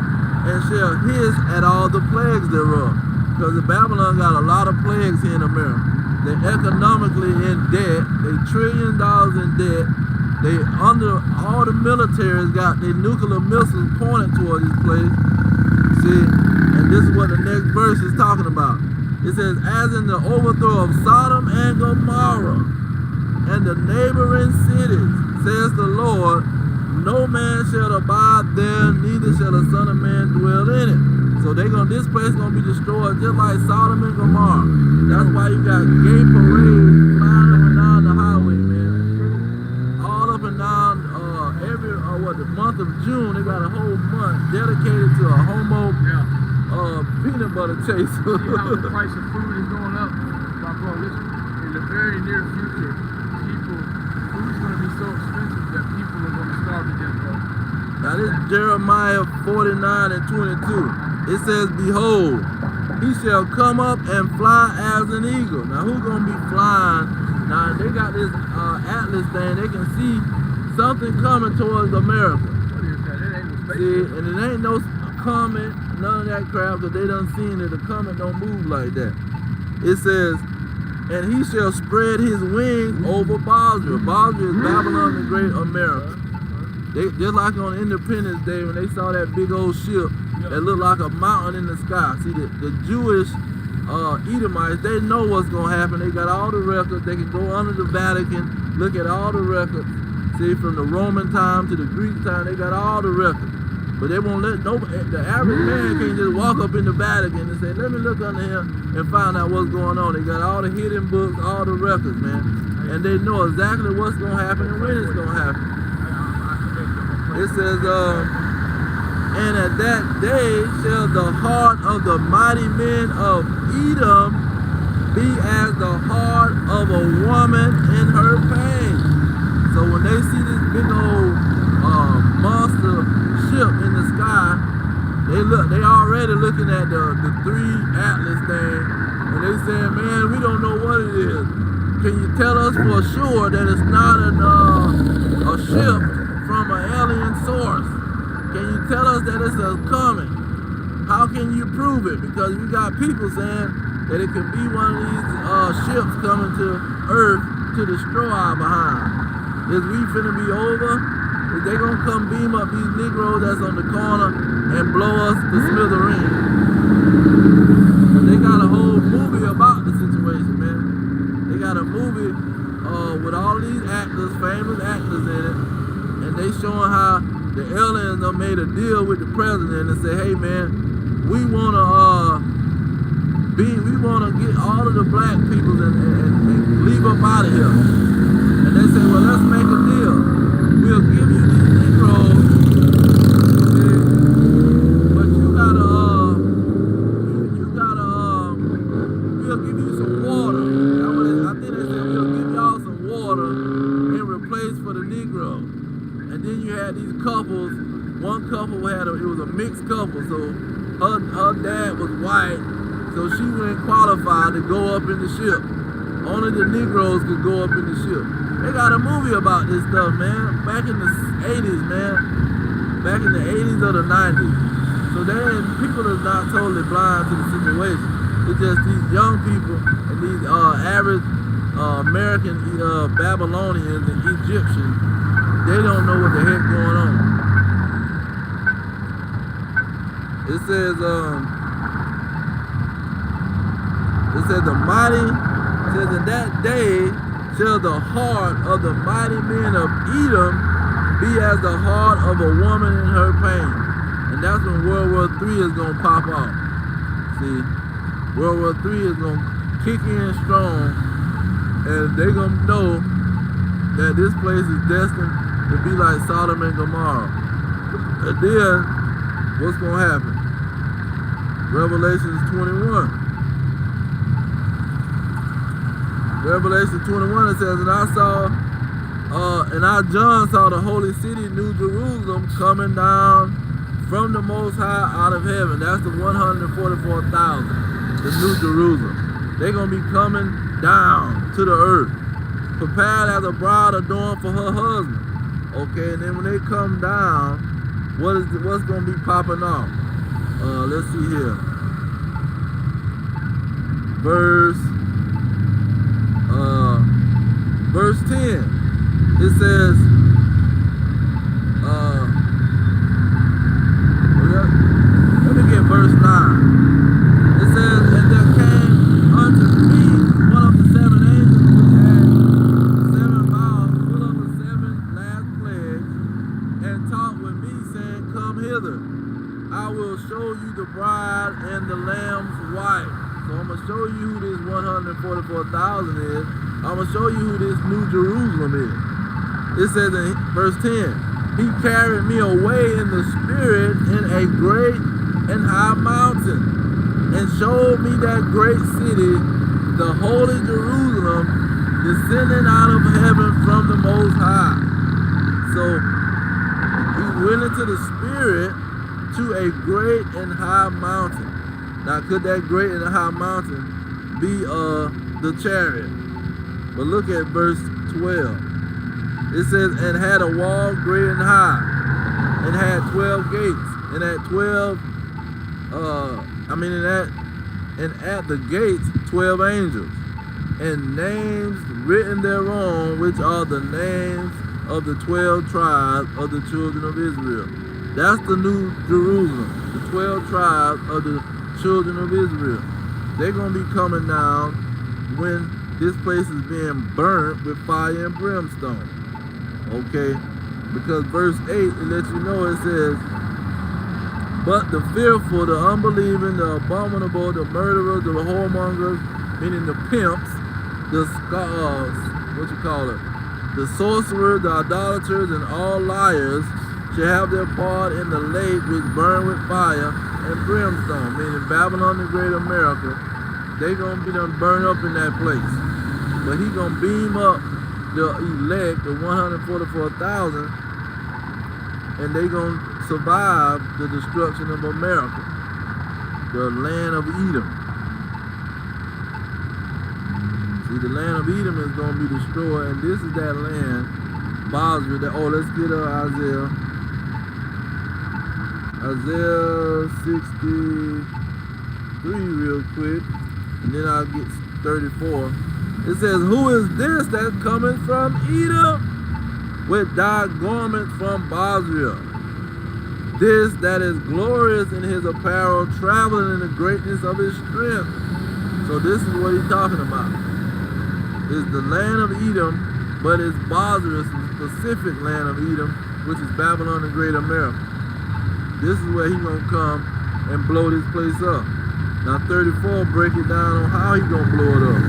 and shall hiss at all the plagues thereof. Because Babylon got a lot of plagues here in America. They're economically in debt. They $1 trillion in debt. They under all the military's got their nuclear missiles pointed toward this place. See, and this is what the next verse is talking about. It says, as in the overthrow of Sodom and Gomorrah and the neighboring cities, says the Lord, no man shall abide there, neither shall the Son of Man dwell in it. So this place gonna be destroyed just like Sodom and Gomorrah. That's why you got gay parades flying up and down the highway, man. All up and down the month of June, they got a whole month dedicated to a homo peanut butter chaser. See how the price of food is going up? My bro, listen, in the very near future, food's going to be so expensive that people are going to starve to death, bro. Now this is Jeremiah 49 and 22. It says, behold, he shall come up and fly as an eagle. Now who's going to be flying? Now they got this atlas thing. They can see something coming towards America. What is that? It ain't no space. See, and it ain't no comet, none of that crap, because they done seen that the comet don't move like that. It says, and he shall spread his wings over Basra. Basra is Babylon the Great America. They just like on Independence Day when they saw that big old ship that looked like a mountain in the sky. See, the Jewish Edomites, they know what's going to happen. They got all the records. They can go under the Vatican, look at all the records. See, from the Roman time to the Greek time, they got all the records. But they won't let the average man can't just walk up in the Vatican and say, let me look under here and find out what's going on. They got all the hidden books, all the records, man. And they know exactly what's going to happen and when it's going to happen. It says, and at that day shall the heart of the mighty men of Edom be as the heart of a woman in her pain. So when they see this big old monster ship in the sky, they already looking at the 3 atlas thing, and they saying, man, we don't know what it is. Can you tell us for sure that it's not a ship from an alien source? Can you tell us that it's a coming? How can you prove it? Because we got people saying that it could be one of these ships coming to Earth to destroy our behind. Is we finna be over? Is they gonna come beam up these Negroes that's on the corner and blow us to smithereens? They got a whole movie about the situation, man. They got a movie with all these actors, famous actors in it, and they showing how the aliens done made a deal with the president and say, hey man, we wanna get all of the black people and leave up out of here. And they say, well, let's make a deal. We'll give you these Negroes, okay, but we'll give you some water. I think they said we'll give y'all some water in replace for the Negroes. And then you had these couples. One couple it was a mixed couple, so her dad was white, so she wouldn't qualify to go up in the ship. Only the Negroes could go up in the ship. They got a movie about this stuff, man, back in the 80s, man. Back in the 80s or the 90s. So people are not totally blind to the situation. It's just these young people and these average American Babylonians and Egyptians, they don't know what the heck going on. It says in that day shall the heart of the mighty men of Edom be as the heart of a woman in her pain. And that's when World War III is going to pop off. See, World War III is going to kick in strong, and they're going to know that this place is destined to be like Sodom and Gomorrah. And then, what's going to happen? Revelation 21. Revelation 21, it says, and John saw the holy city, New Jerusalem, coming down from the Most High out of heaven. That's the 144,000, the New Jerusalem. They're going to be coming down to the earth, prepared as a bride adorned for her husband. Okay, and then when they come down, what's going to be popping off? Let's see here. Verse 10. It says, let me get verse 9. It says, and there came unto me one of the 7 angels which had 7 vials full of the 7 last plagues, and talked with me, saying, come hither. I will show you the bride and the Lamb's wife. So I'm going to show you who this 144,000 is. I'm going to show you who this New Jerusalem is. It says in verse 10, he carried me away in the spirit in a great and high mountain, and showed me that great city, the holy Jerusalem, descending out of heaven from the Most High. So he went into the spirit to a great and high mountain. Now, could that great and high mountain be the chariot? But look at verse 12. It says, and had a wall great and high, and had 12 gates, and at 12, and at the gates 12 angels, and names written thereon, which are the names of the 12 tribes of the children of Israel. That's the New Jerusalem, the 12 tribes of the children of Israel. They're going to be coming down when this place is being burnt with fire and brimstone. Okay, because verse 8, it lets you know, it says, but the fearful, the unbelieving, the abominable, the murderers, the whoremongers, meaning the pimps, the the sorcerers, the idolaters, and all liars shall have their part in the lake which burn with fire and brimstone, meaning Babylon the Great America. They gonna be done burned up in that place. But he gonna beam up the elect, the 144,000, and they gonna survive the destruction of America, the land of Edom. See, the land of Edom is gonna be destroyed, and this is that land, Basra. Let's get Isaiah 63 real quick, and then I'll get 34. It says, who is this that's coming from Edom with dyed garments from Basra? This that is glorious in his apparel, traveling in the greatness of his strength. So this is what he's talking about. is the land of Edom, but it's Bozrah, the specific land of Edom, which is Babylon and Great America. This is where he's gonna come and blow this place up. Now 34 break it down on how he gonna blow it up.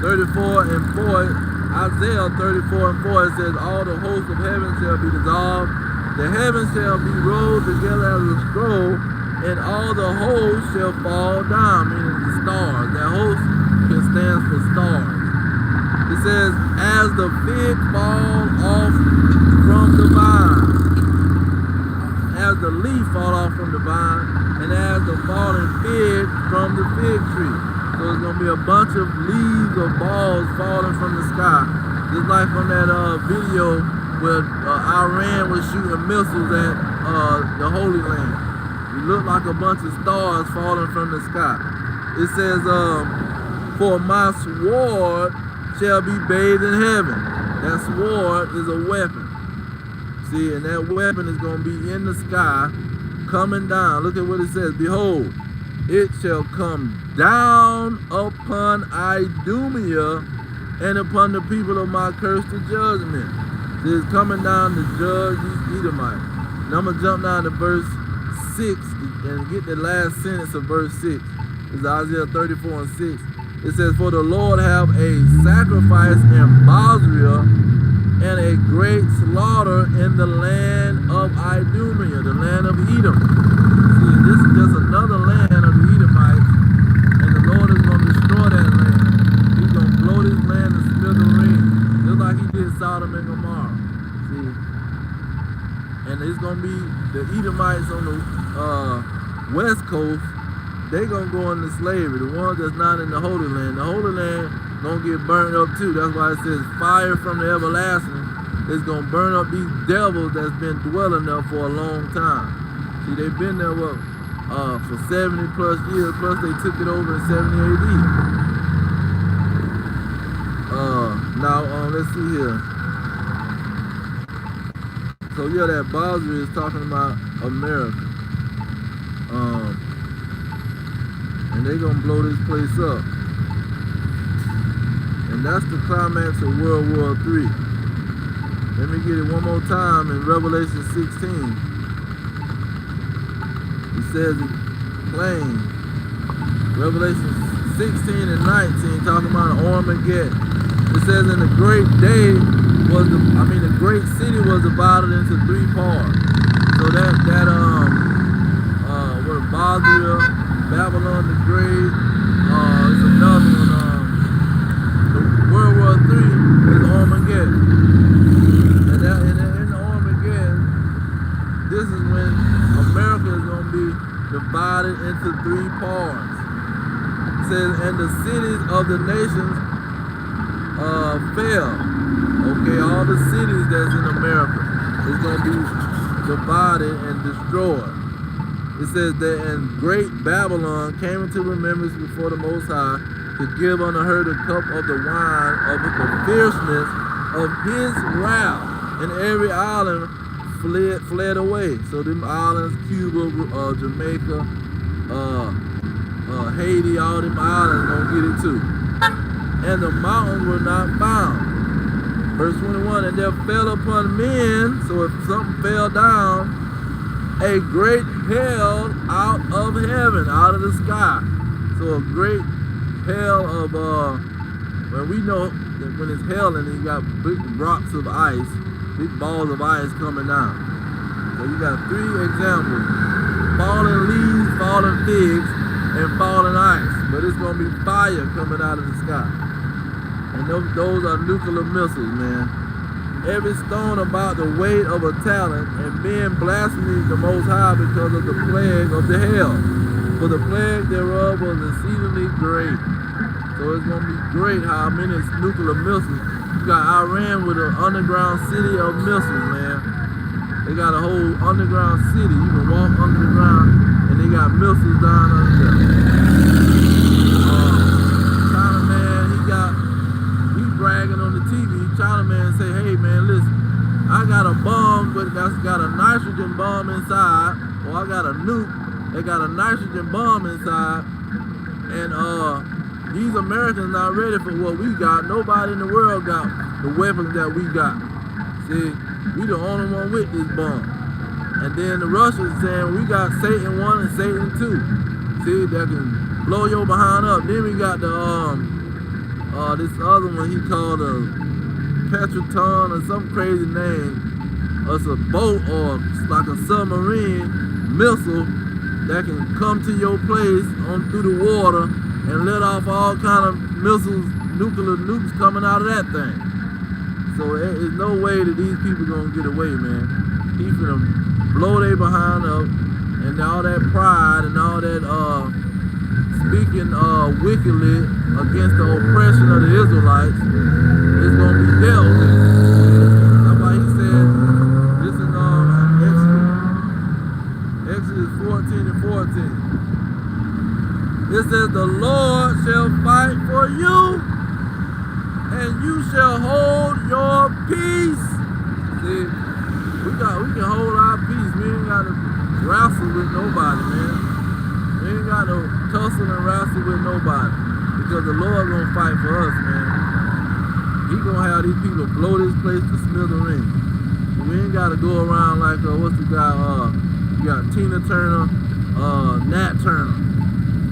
34 and 4, Isaiah 34 and 4, it says, all the hosts of heaven shall be dissolved, the heavens shall be rolled together as a scroll, and all the hosts shall fall down, meaning the stars. That host can stand for stars. It says, as the fig fall off from the vine, as the leaf fall off from the vine, and as the falling fig from the fig tree. So it's going to be a bunch of leaves or balls falling from the sky. Just like from that video where Iran was shooting missiles at the Holy Land. It looked like a bunch of stars falling from the sky. It says, for my sword shall be bathed in heaven. That sword is a weapon. See, and that weapon is going to be in the sky, coming down. Look at what it says. Behold, it shall come down upon Idumea and upon the people of my curse to judgment. So it's coming down to judge these Edomites. Now I'm going to jump down to verse 6 and get the last sentence of verse 6. It's Isaiah 34 and 6. It says, for the Lord have a sacrifice in Bozrah and a great slaughter in the land of Idumea, the land of Edom. See, this is just another land of the Edomites, and the Lord is going to destroy that land. He's going to blow this land to smithereens, just like he did Sodom and Gomorrah. See, and it's going to be the Edomites on the west coast. They're going to go into slavery, the ones that's not in the Holy Land. The Holy Land going to get burned up too. That's why it says fire from the everlasting is going to burn up these devils that's been dwelling there for a long time. See, they've been there, for 70 plus years, plus they took it over in 70 AD. Now, let's see here. So yeah, that Bozrah is talking about America. And they're gonna blow this place up. And that's the climax of World War III. Let me get it one more time in Revelation 16. It says it plain. Revelation 16 and 19 talking about Armageddon. It says in the great day the great city was divided into 3 parts. So Bozrah, Babylon the Great, it's another one. The World War III is Armageddon. And in the Armageddon, this is when America is going to be divided into 3 parts. It says, and the cities of the nations fell. Okay, all the cities that's in America is going to be divided and destroyed. It says that and great Babylon came into remembrance before the Most High to give unto her the cup of the wine of the fierceness of his wrath, and every island fled away. So them islands, Cuba, Jamaica, Haiti, all them islands gonna get it too. And the mountains were not found. Verse 21, and there fell upon men, so if something fell down, a great hail out of heaven, out of the sky. So a great hail of, when we know that when it's hailing, you got big rocks of ice, big balls of ice coming down. So you got 3 examples: falling leaves, falling figs, and falling ice. But it's going to be fire coming out of the sky. And those are nuclear missiles, man. Every stone about the weight of a talent, and men blasphemed the Most High because of the plague of the hail. For the plague thereof was exceedingly great. So it's going to be great how many nuclear missiles. You got Iran with an underground city of missiles, man. They got a whole underground city. You can walk under the ground, and they got missiles down under there. China man, he bragging on the TV. China man say, hey man, listen, I got a bomb, but that's got a nitrogen bomb inside, or I got a nuke that got a nitrogen bomb inside, And these Americans not ready for what we got. Nobody in the world got the weapons that we got. See, we the only one with this bomb. And then the Russians saying we got Satan 1 and Satan 2. See, that can blow your behind up. Then we got the this other one he called a Petroton or some crazy name. It's a boat or like a submarine missile that can come to your place on through the water and let off all kind of missiles, nuclear nukes coming out of that thing. So there's no way that these people gonna get away, man. He finna blow their behind up, and all that pride and all that speaking wickedly against the oppression of the Israelites is gonna be dealt with. That's why he said this is Exodus 14 and 14. It says, the Lord shall fight for you, and you shall hold your peace. See, we can hold our peace. We ain't got to wrestle with nobody, man. We ain't got to tussle and wrestle with nobody, because the Lord gonna fight for us, man. He gonna have these people blow this place to smithereens. We ain't got to go around like what's the guy? You got Tina Turner, Nat Turner.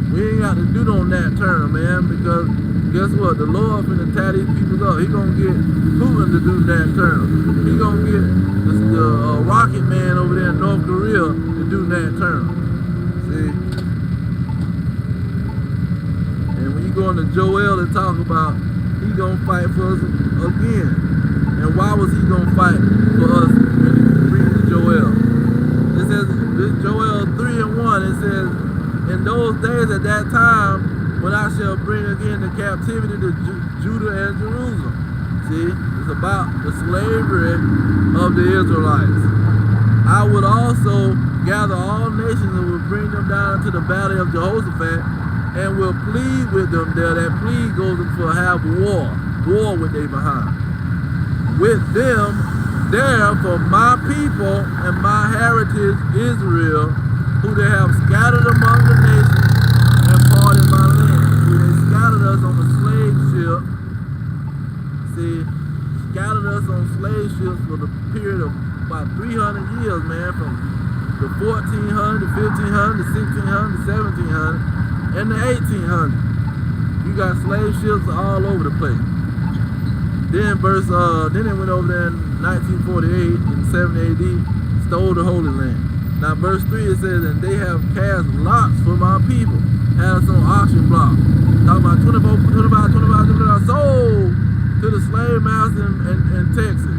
We ain't got to do no Nat Turner, man, because guess what? The Lord finna tie these people up. He gonna get Putin to do Nat Turner. He gonna get the Rocket Man over there in North Korea to do Nat Turner. See? And when you go into Joel to talk about he gonna fight for us again. And why was he gonna fight for us when he reads the Joel? It says, this Joel 3 and 1, it says, in those days at that time, when I shall bring again the captivity to Judah and Jerusalem. See, it's about the slavery of the Israelites. I would also gather all nations and will bring them down into the valley of Jehoshaphat and will plead with them there. That plea goes for have war with they behind. With them there for my people and my heritage Israel, who they have scattered among the nations and parted my land. See, they scattered us on a slave ship. See, scattered us on slave ships for the period of about 300 years, man, from the 1400, the 1500, the 1600, the 1700, and the 1800. You got slave ships all over the place. Then then they went over there in 1948 in 70 AD, stole the Holy Land. Now verse 3 it says, and they have cast lots for my people, had us on auction block. Talking about 25, sold to the slave master in Texas.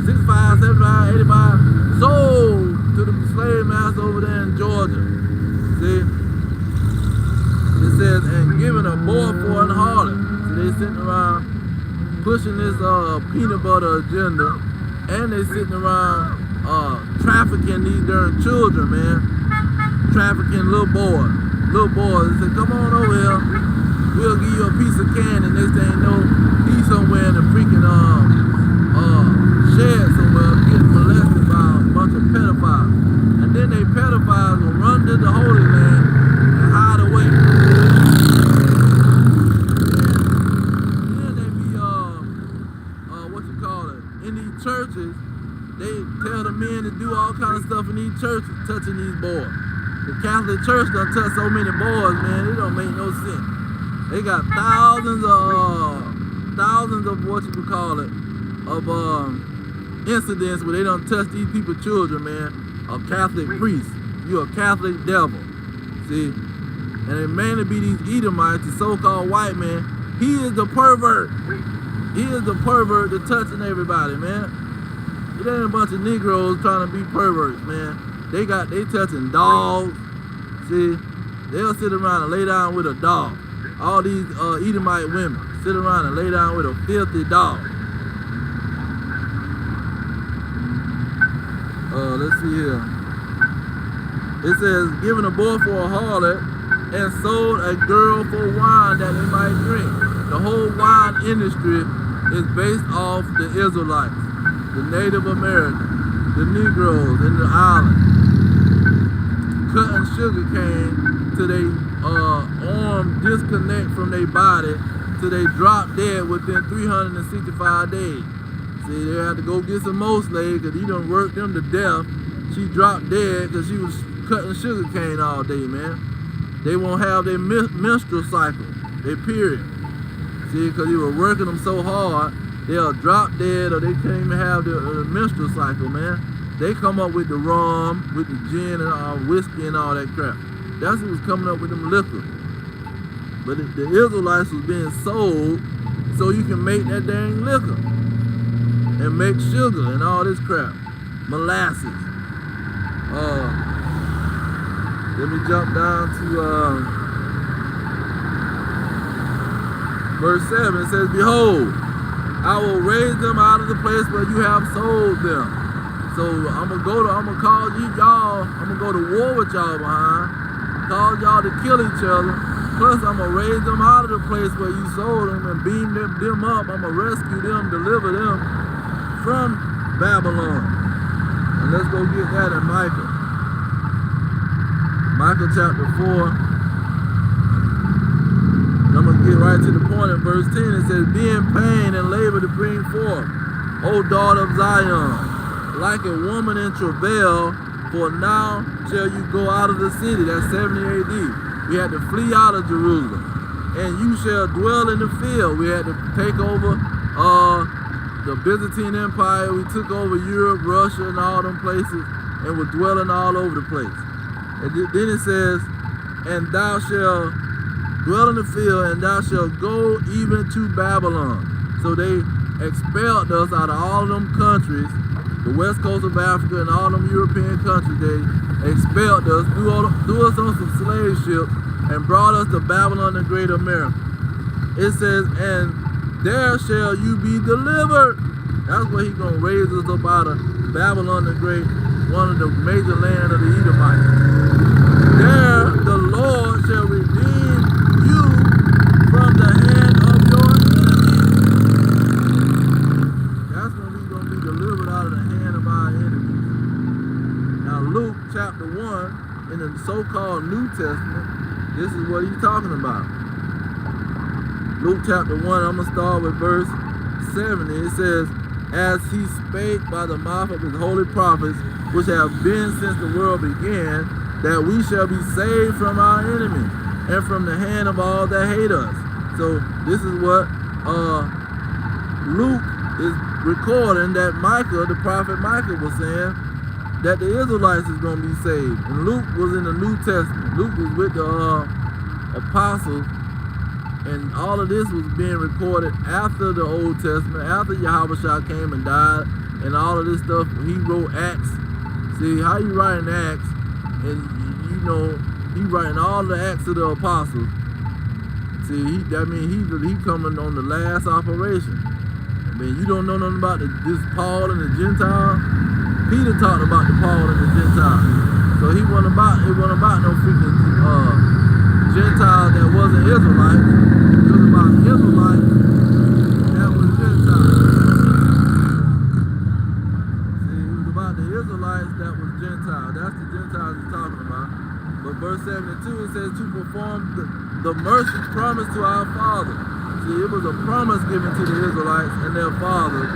65, 75, 85, sold to the slave master over there in Georgia. See? It says, and giving a boy for an harlot. So they sitting around pushing this peanut butter agenda, and they sitting around trafficking these darn children, man. Trafficking little boys. They say, come on over here. We'll give you a piece of candy. Next thing you know, he's somewhere in the freaking shed somewhere getting molested by a bunch of pedophiles. And then they pedophiles will run to the Holy Land and hide away. Then they be in these churches. They tell the men to do all kind of stuff in these churches, touching these boys. The Catholic Church done touch so many boys, man, it don't make no sense. They got thousands of incidents where they done touch these people's children, man. A Catholic priest, you a Catholic devil. See? And it mainly be these Edomites, the so-called white man. He is the pervert. He is the pervert that's touching everybody, man. It ain't a bunch of Negroes trying to be perverts, man. They touching dogs. See, they'll sit around and lay down with a dog. All these Edomite women sit around and lay down with a filthy dog. Let's see here. It says, giving a boy for a harlot and sold a girl for wine that they might drink. The whole wine industry is based off the Israelites, the Native Americans, the Negroes in the island, cutting sugar cane to their arm disconnect from their body till they drop dead within 365 days. See, they had to go get some more slaves because he done worked them to death. She dropped dead because she was cutting sugar cane all day, man. They won't have their menstrual cycle, their period. See, because he was working them so hard, they'll drop dead or they can't even have the menstrual cycle, man. They come up with the rum, with the gin and whiskey and all that crap. That's who was coming up with them liquor. But the Israelites was being sold so you can make that dang liquor and make sugar and all this crap, molasses. Let me jump down to verse 7. It says, "Behold, I will raise them out of the place where you have sold them." So I'm gonna call y'all, I'm gonna go to war with y'all behind, cause y'all to kill each other. Plus I'm gonna raise them out of the place where you sold them and beam them up. I'm gonna rescue them, deliver them from Babylon. And let's go get that in Micah. Micah chapter 4. And I'm going to get right to the point in verse 10. It says, "Be in pain and labor to bring forth, O daughter of Zion, like a woman in travail, for now shall you go out of the city." That's 70 AD. We had to flee out of Jerusalem. "And you shall dwell in the field." We had to take over the Byzantine Empire. We took over Europe, Russia, and all them places, and were dwelling all over the place. And then it says, "And thou shalt dwell in the field, and thou shalt go even to Babylon." So they expelled us out of all of them countries, the west coast of Africa and all them European countries. They expelled us, threw us on some slave ships, and brought us to Babylon the Great America. It says, "And there shall you be delivered." That's where he's going to raise us up out of Babylon the Great, one of the major land of the Edomites. "There the Lord shall redeem you from the hand of your enemies." That's when we're going to be delivered out of the hand of our enemies. Now Luke chapter 1, in the so-called New Testament, this is what he's talking about. Luke chapter 1, I'm going to start with verse 70. It says, "As he spake by the mouth of his holy prophets, which have been since the world began, that we shall be saved from our enemies and from the hand of all that hate us." So this is what Luke is recording, that Micah, the prophet Micah, was saying, that the Israelites is going to be saved. And Luke was in the New Testament. Luke was with the apostles. And all of this was being recorded after the Old Testament, after Yahushua came and died, and all of this stuff. He wrote Acts. See, how you writing Acts, and you know, he writing all the Acts of the apostles. See, that means he coming on the last operation. I mean, you don't know nothing about this Paul and the Gentiles. Peter talked about the Paul and the Gentiles. So it wasn't about no freaking Gentiles that wasn't Israelites. It was about Israelites that was Gentiles. See, it was about the Israelites that was Gentiles. That's the Gentiles he's talking about. But verse 72, it says, "To perform the mercy promised to our father." See, it was a promise given to the Israelites and their fathers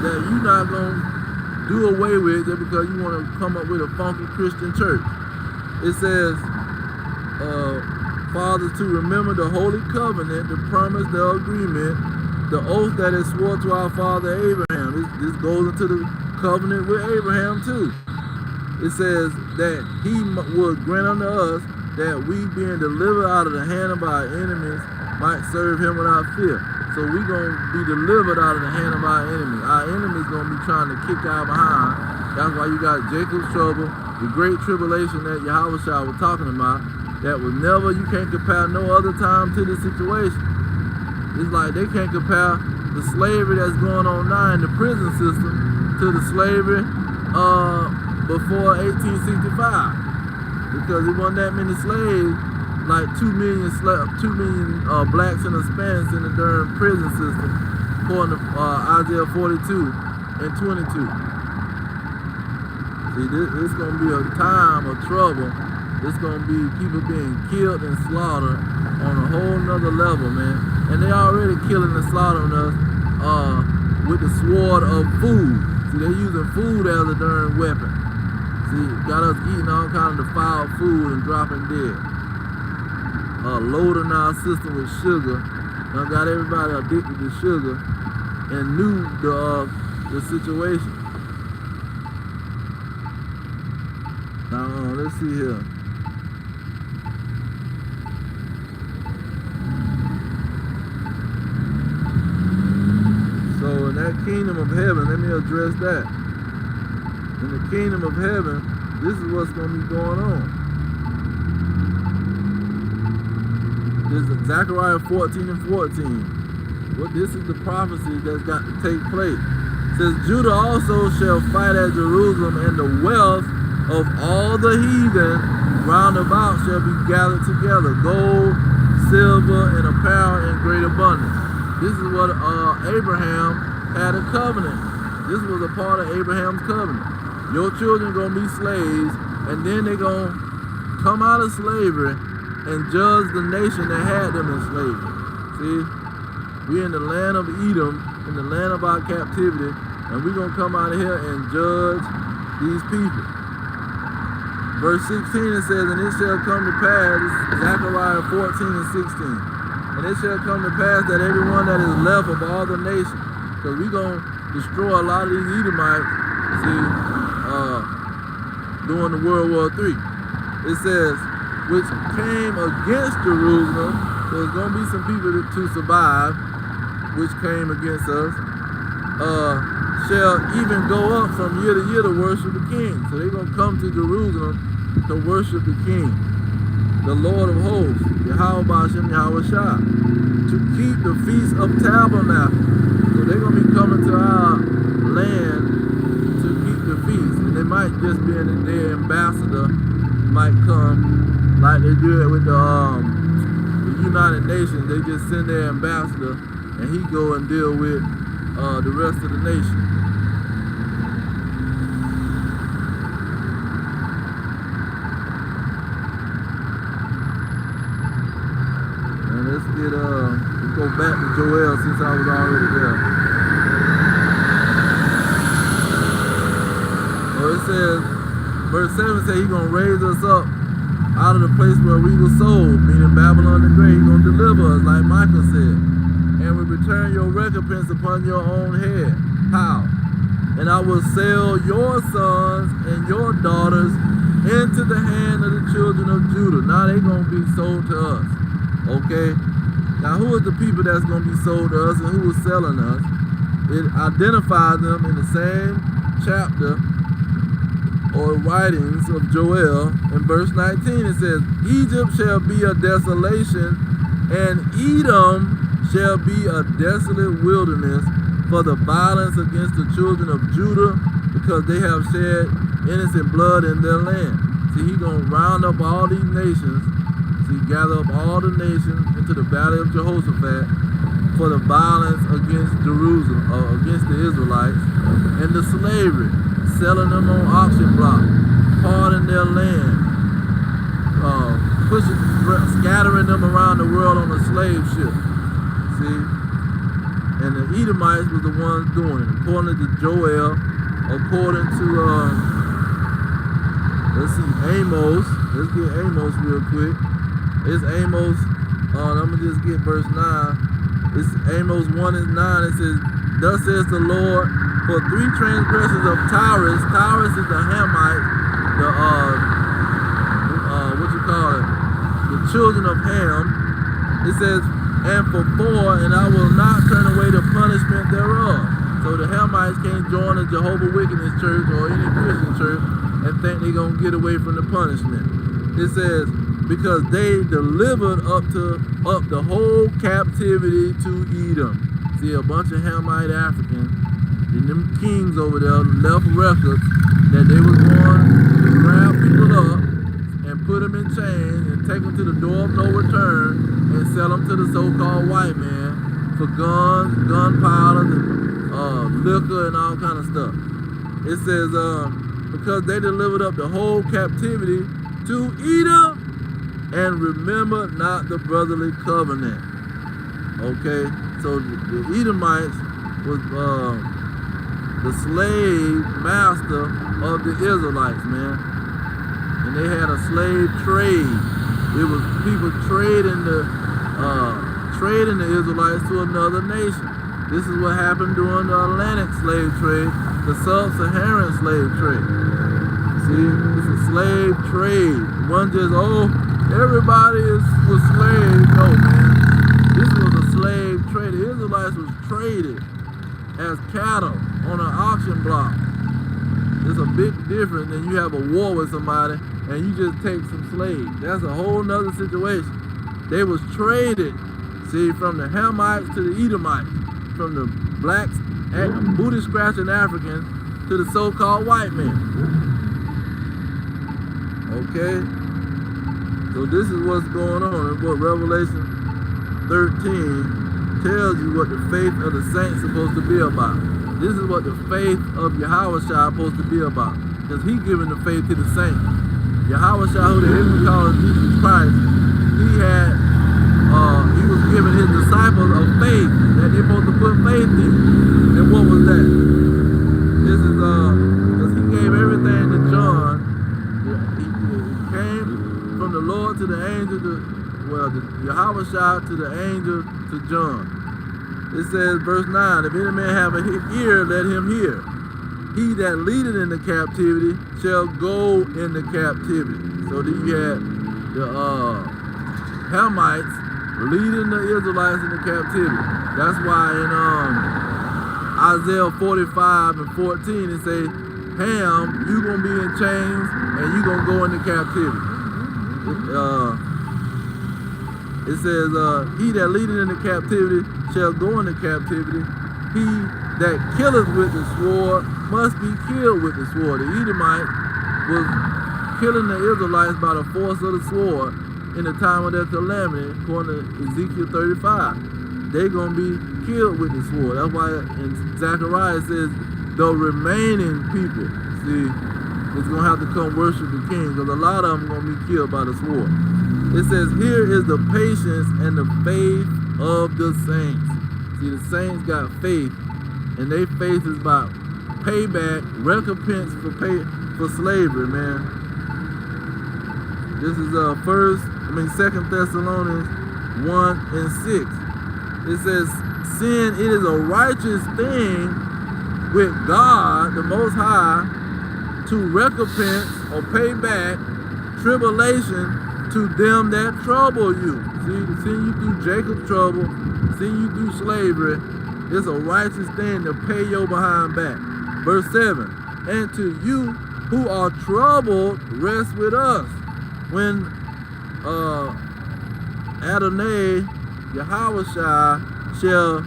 that you're not going to do away with it because you want to come up with a funky Christian church. It says, "Fathers, to remember the holy covenant, the promise, the agreement, the oath that is sworn to our father Abraham." This goes into the covenant with Abraham too. It says that he would grant unto us that we, being delivered out of the hand of our enemies, might serve him without fear. So we're going to be delivered out of the hand of our enemies. Our enemies going to be trying to kick our behind. That's why you got Jacob's trouble, the great tribulation that Yahushua was talking about. That was never, you can't compare no other time to the situation. It's like they can't compare the slavery that's going on now in the prison system to the slavery before 1865. Because it wasn't that many slaves, like 2 million blacks and Hispanics in the darn prison system, according to Isaiah 42 and 22. See, it's going to be a time of trouble It's gonna be people being killed and slaughtered on a whole nother level, man. And they already killing and slaughtering us with the sword of food. See, they're using food as a darn weapon. See, got us eating all kind of defiled food and dropping dead. Loading our system with sugar. Now got everybody addicted to sugar and knew the situation. Now let's see here. So in that kingdom of heaven, let me address that. In the kingdom of heaven, this is what's going to be going on. This is Zechariah 14 and 14. Well, this is the prophecy that's got to take place. It says, Judah also shall fight at Jerusalem, and the wealth of all the heathen round about shall be gathered together, gold, silver, and apparel in great abundance. This is what Abraham had a covenant. This was a part of Abraham's covenant. Your children gonna be slaves, and then they're gonna come out of slavery and judge the nation that had them in slavery. See, we're in the land of Edom, in the land of our captivity, and we're gonna come out of here and judge these people. Verse 16 it says, and it shall come to pass, Zechariah 14 and 16. And it shall come to pass that everyone that is left of all the nations, because we're going to destroy a lot of these Edomites, see, during the World War III. It says, which came against Jerusalem, so there's going to be some people to survive, which came against us, shall even go up from year to year to worship the King. So they're going to come to Jerusalem to worship the King, the Lord of hosts, Yahweh Ba'ashem Yahweh Shah, to keep the Feast of Tabernacles. So they're going to be coming to our land to keep the feast. And they might just be in their ambassador, might come like they do it with the United Nations. They just send their ambassador and he go and deal with the rest of the nation. Let's go back to Joel since I was already there. So it says, verse 7 says he's going to raise us up out of the place where we were sold, meaning Babylon the Great. He's going to deliver us, like Michael said, and will return your recompense upon your own head. How? And I will sell your sons and your daughters into the hand of the children of Judah. Now they're going to be sold to us. Okay? Now who is the people that's going to be sold to us and who is selling us? It identifies them in the same chapter or writings of Joel. In verse 19 it says, Egypt shall be a desolation, and Edom shall be a desolate wilderness for the violence against the children of Judah, because they have shed innocent blood in their land. See, he's going to round up all these nations. See, gather up all the nations into the valley of Jehoshaphat for the violence against Jerusalem, or against the Israelites, and the slavery, selling them on auction blocks, parting their land, scattering them around the world on a slave ship. See? And the Edomites was the ones doing it. According to Joel, according to, let's see, Amos. Let's get Amos real quick. It's Amos, I'm going to just get verse 9. It's Amos 1 and 9. It says, thus says the Lord, for 3 transgressions of Tyrus. Tyrus is the Hamites, the, the children of Ham. It says, and for 4, and I will not turn away the punishment thereof. So the Hamites can't join the Jehovah Witness church or any Christian church and think they're going to get away from the punishment. It says, because they delivered up the whole captivity to Edom. See, a bunch of Hamite Africans and them kings over there left records that they was going to grab people up and put them in chains and take them to the door of no return and sell them to the so-called white man for guns, gunpowder, and liquor and all kind of stuff. It says, because they delivered up the whole captivity to Edom, and remember not the brotherly covenant. Okay, so the Edomites was the slave master of the Israelites, man. And they had a slave trade. It was people trading the Israelites to another nation. This is what happened during the Atlantic slave trade, the sub-Saharan slave trade. See, it's a slave trade. One just, oh, everybody was slaves. No, man. This was a slave trade. The Israelites was traded as cattle on an auction block. It's a big difference than you have a war with somebody and you just take some slaves. That's a whole nother situation. They was traded, see, from the Hamites to the Edomites, from the blacks, booty scratching Africans to the so-called white men. Okay? So this is what's going on, and what Revelation 13 tells you what the faith of the saints is supposed to be about. This is what the faith of Yahweh is supposed to be about. Because he giving the faith to the saints. Yahweh, who the Hebrew calls Jesus Christ, he was giving his disciples a faith that they're supposed to put faith in. And what was that? This is because he gave everything to John. He came from the Lord to the angel the Yahweh to the angel to John. It says, verse 9, if any man have an ear, let him hear. He that leadeth in the captivity shall go into captivity. So then you had the Hamites leading the Israelites into captivity. That's why in Isaiah 45 and 14 it say, Ham, you gonna be in chains and you gonna go into captivity. It says, he that leadeth into captivity shall go into captivity. He that killeth with the sword must be killed with the sword. The Edomite was killing the Israelites by the force of the sword in the time of their calamity, according to Ezekiel 35. They're going to be killed with the sword. That's why in Zechariah it says, the remaining people, see, is going to have to come worship the king, because a lot of them are going to be killed by the sword. It says, here is the patience and the faith of the saints. See, the saints got faith, and their faith is about payback, recompense for slavery, man. This is 2 Thessalonians 1 and 6. It says, sin, it is a righteous thing with God, the Most High, to recompense or pay back tribulation to them that trouble you. See, seeing you through Jacob's trouble, seeing you through slavery, it's a righteous thing to pay your behind back. Verse 7, and to you who are troubled, rest with us. When Adonai, Yahweh shall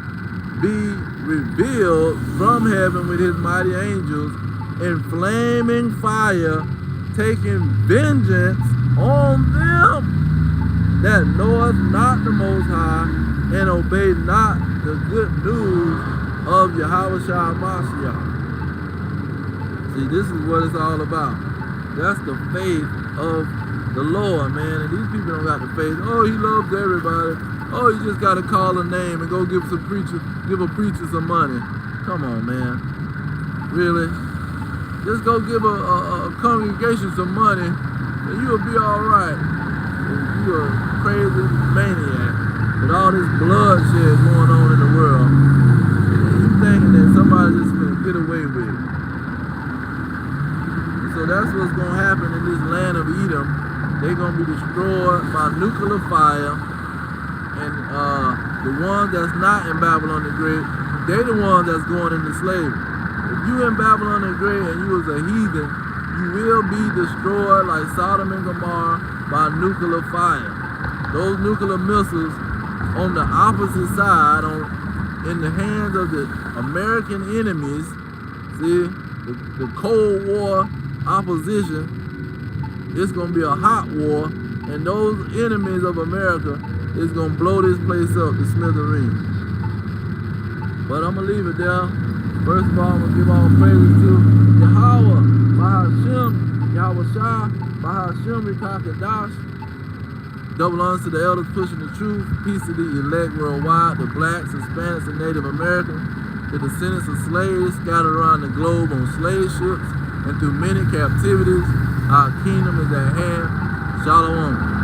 be revealed from heaven with his mighty angels in flaming fire, taking vengeance on them that knoweth not the Most High and obey not the good news of Yahweh Mashiach. See, this is what it's all about. That's the faith of the Lord, man. And these people don't got the faith. Oh, he loves everybody. Oh, you just got to call a name and go give a preacher some money. Come on, man. Really? Just go give a congregation some money and you'll be all right. You're a crazy maniac with all this bloodshed going on in the world. And you thinking that somebody just gonna get away with it. And so that's what's gonna happen in this land of Edom. They're gonna be destroyed by nuclear fire. And the ones that's not in Babylon the Great, they're the ones that's going into slavery. If you in Babylon the Great and you was a heathen, you will be destroyed like Sodom and Gomorrah by nuclear fire. Those nuclear missiles on the opposite side, in the hands of the American enemies, see, the Cold War opposition, it's going to be a hot war, and those enemies of America is going to blow this place up to smithereens. But I'm going to leave it there. First of all, I'm going to give all praises to Yahweh, by Hashem, Yahweh Shah, Bahashim Kakadash. Double honors to the elders pushing the truth. Peace to the elect worldwide, the blacks, Hispanics, and Native Americans, the descendants of slaves scattered around the globe on slave ships and through many captivities. Our kingdom is at hand. Shalom.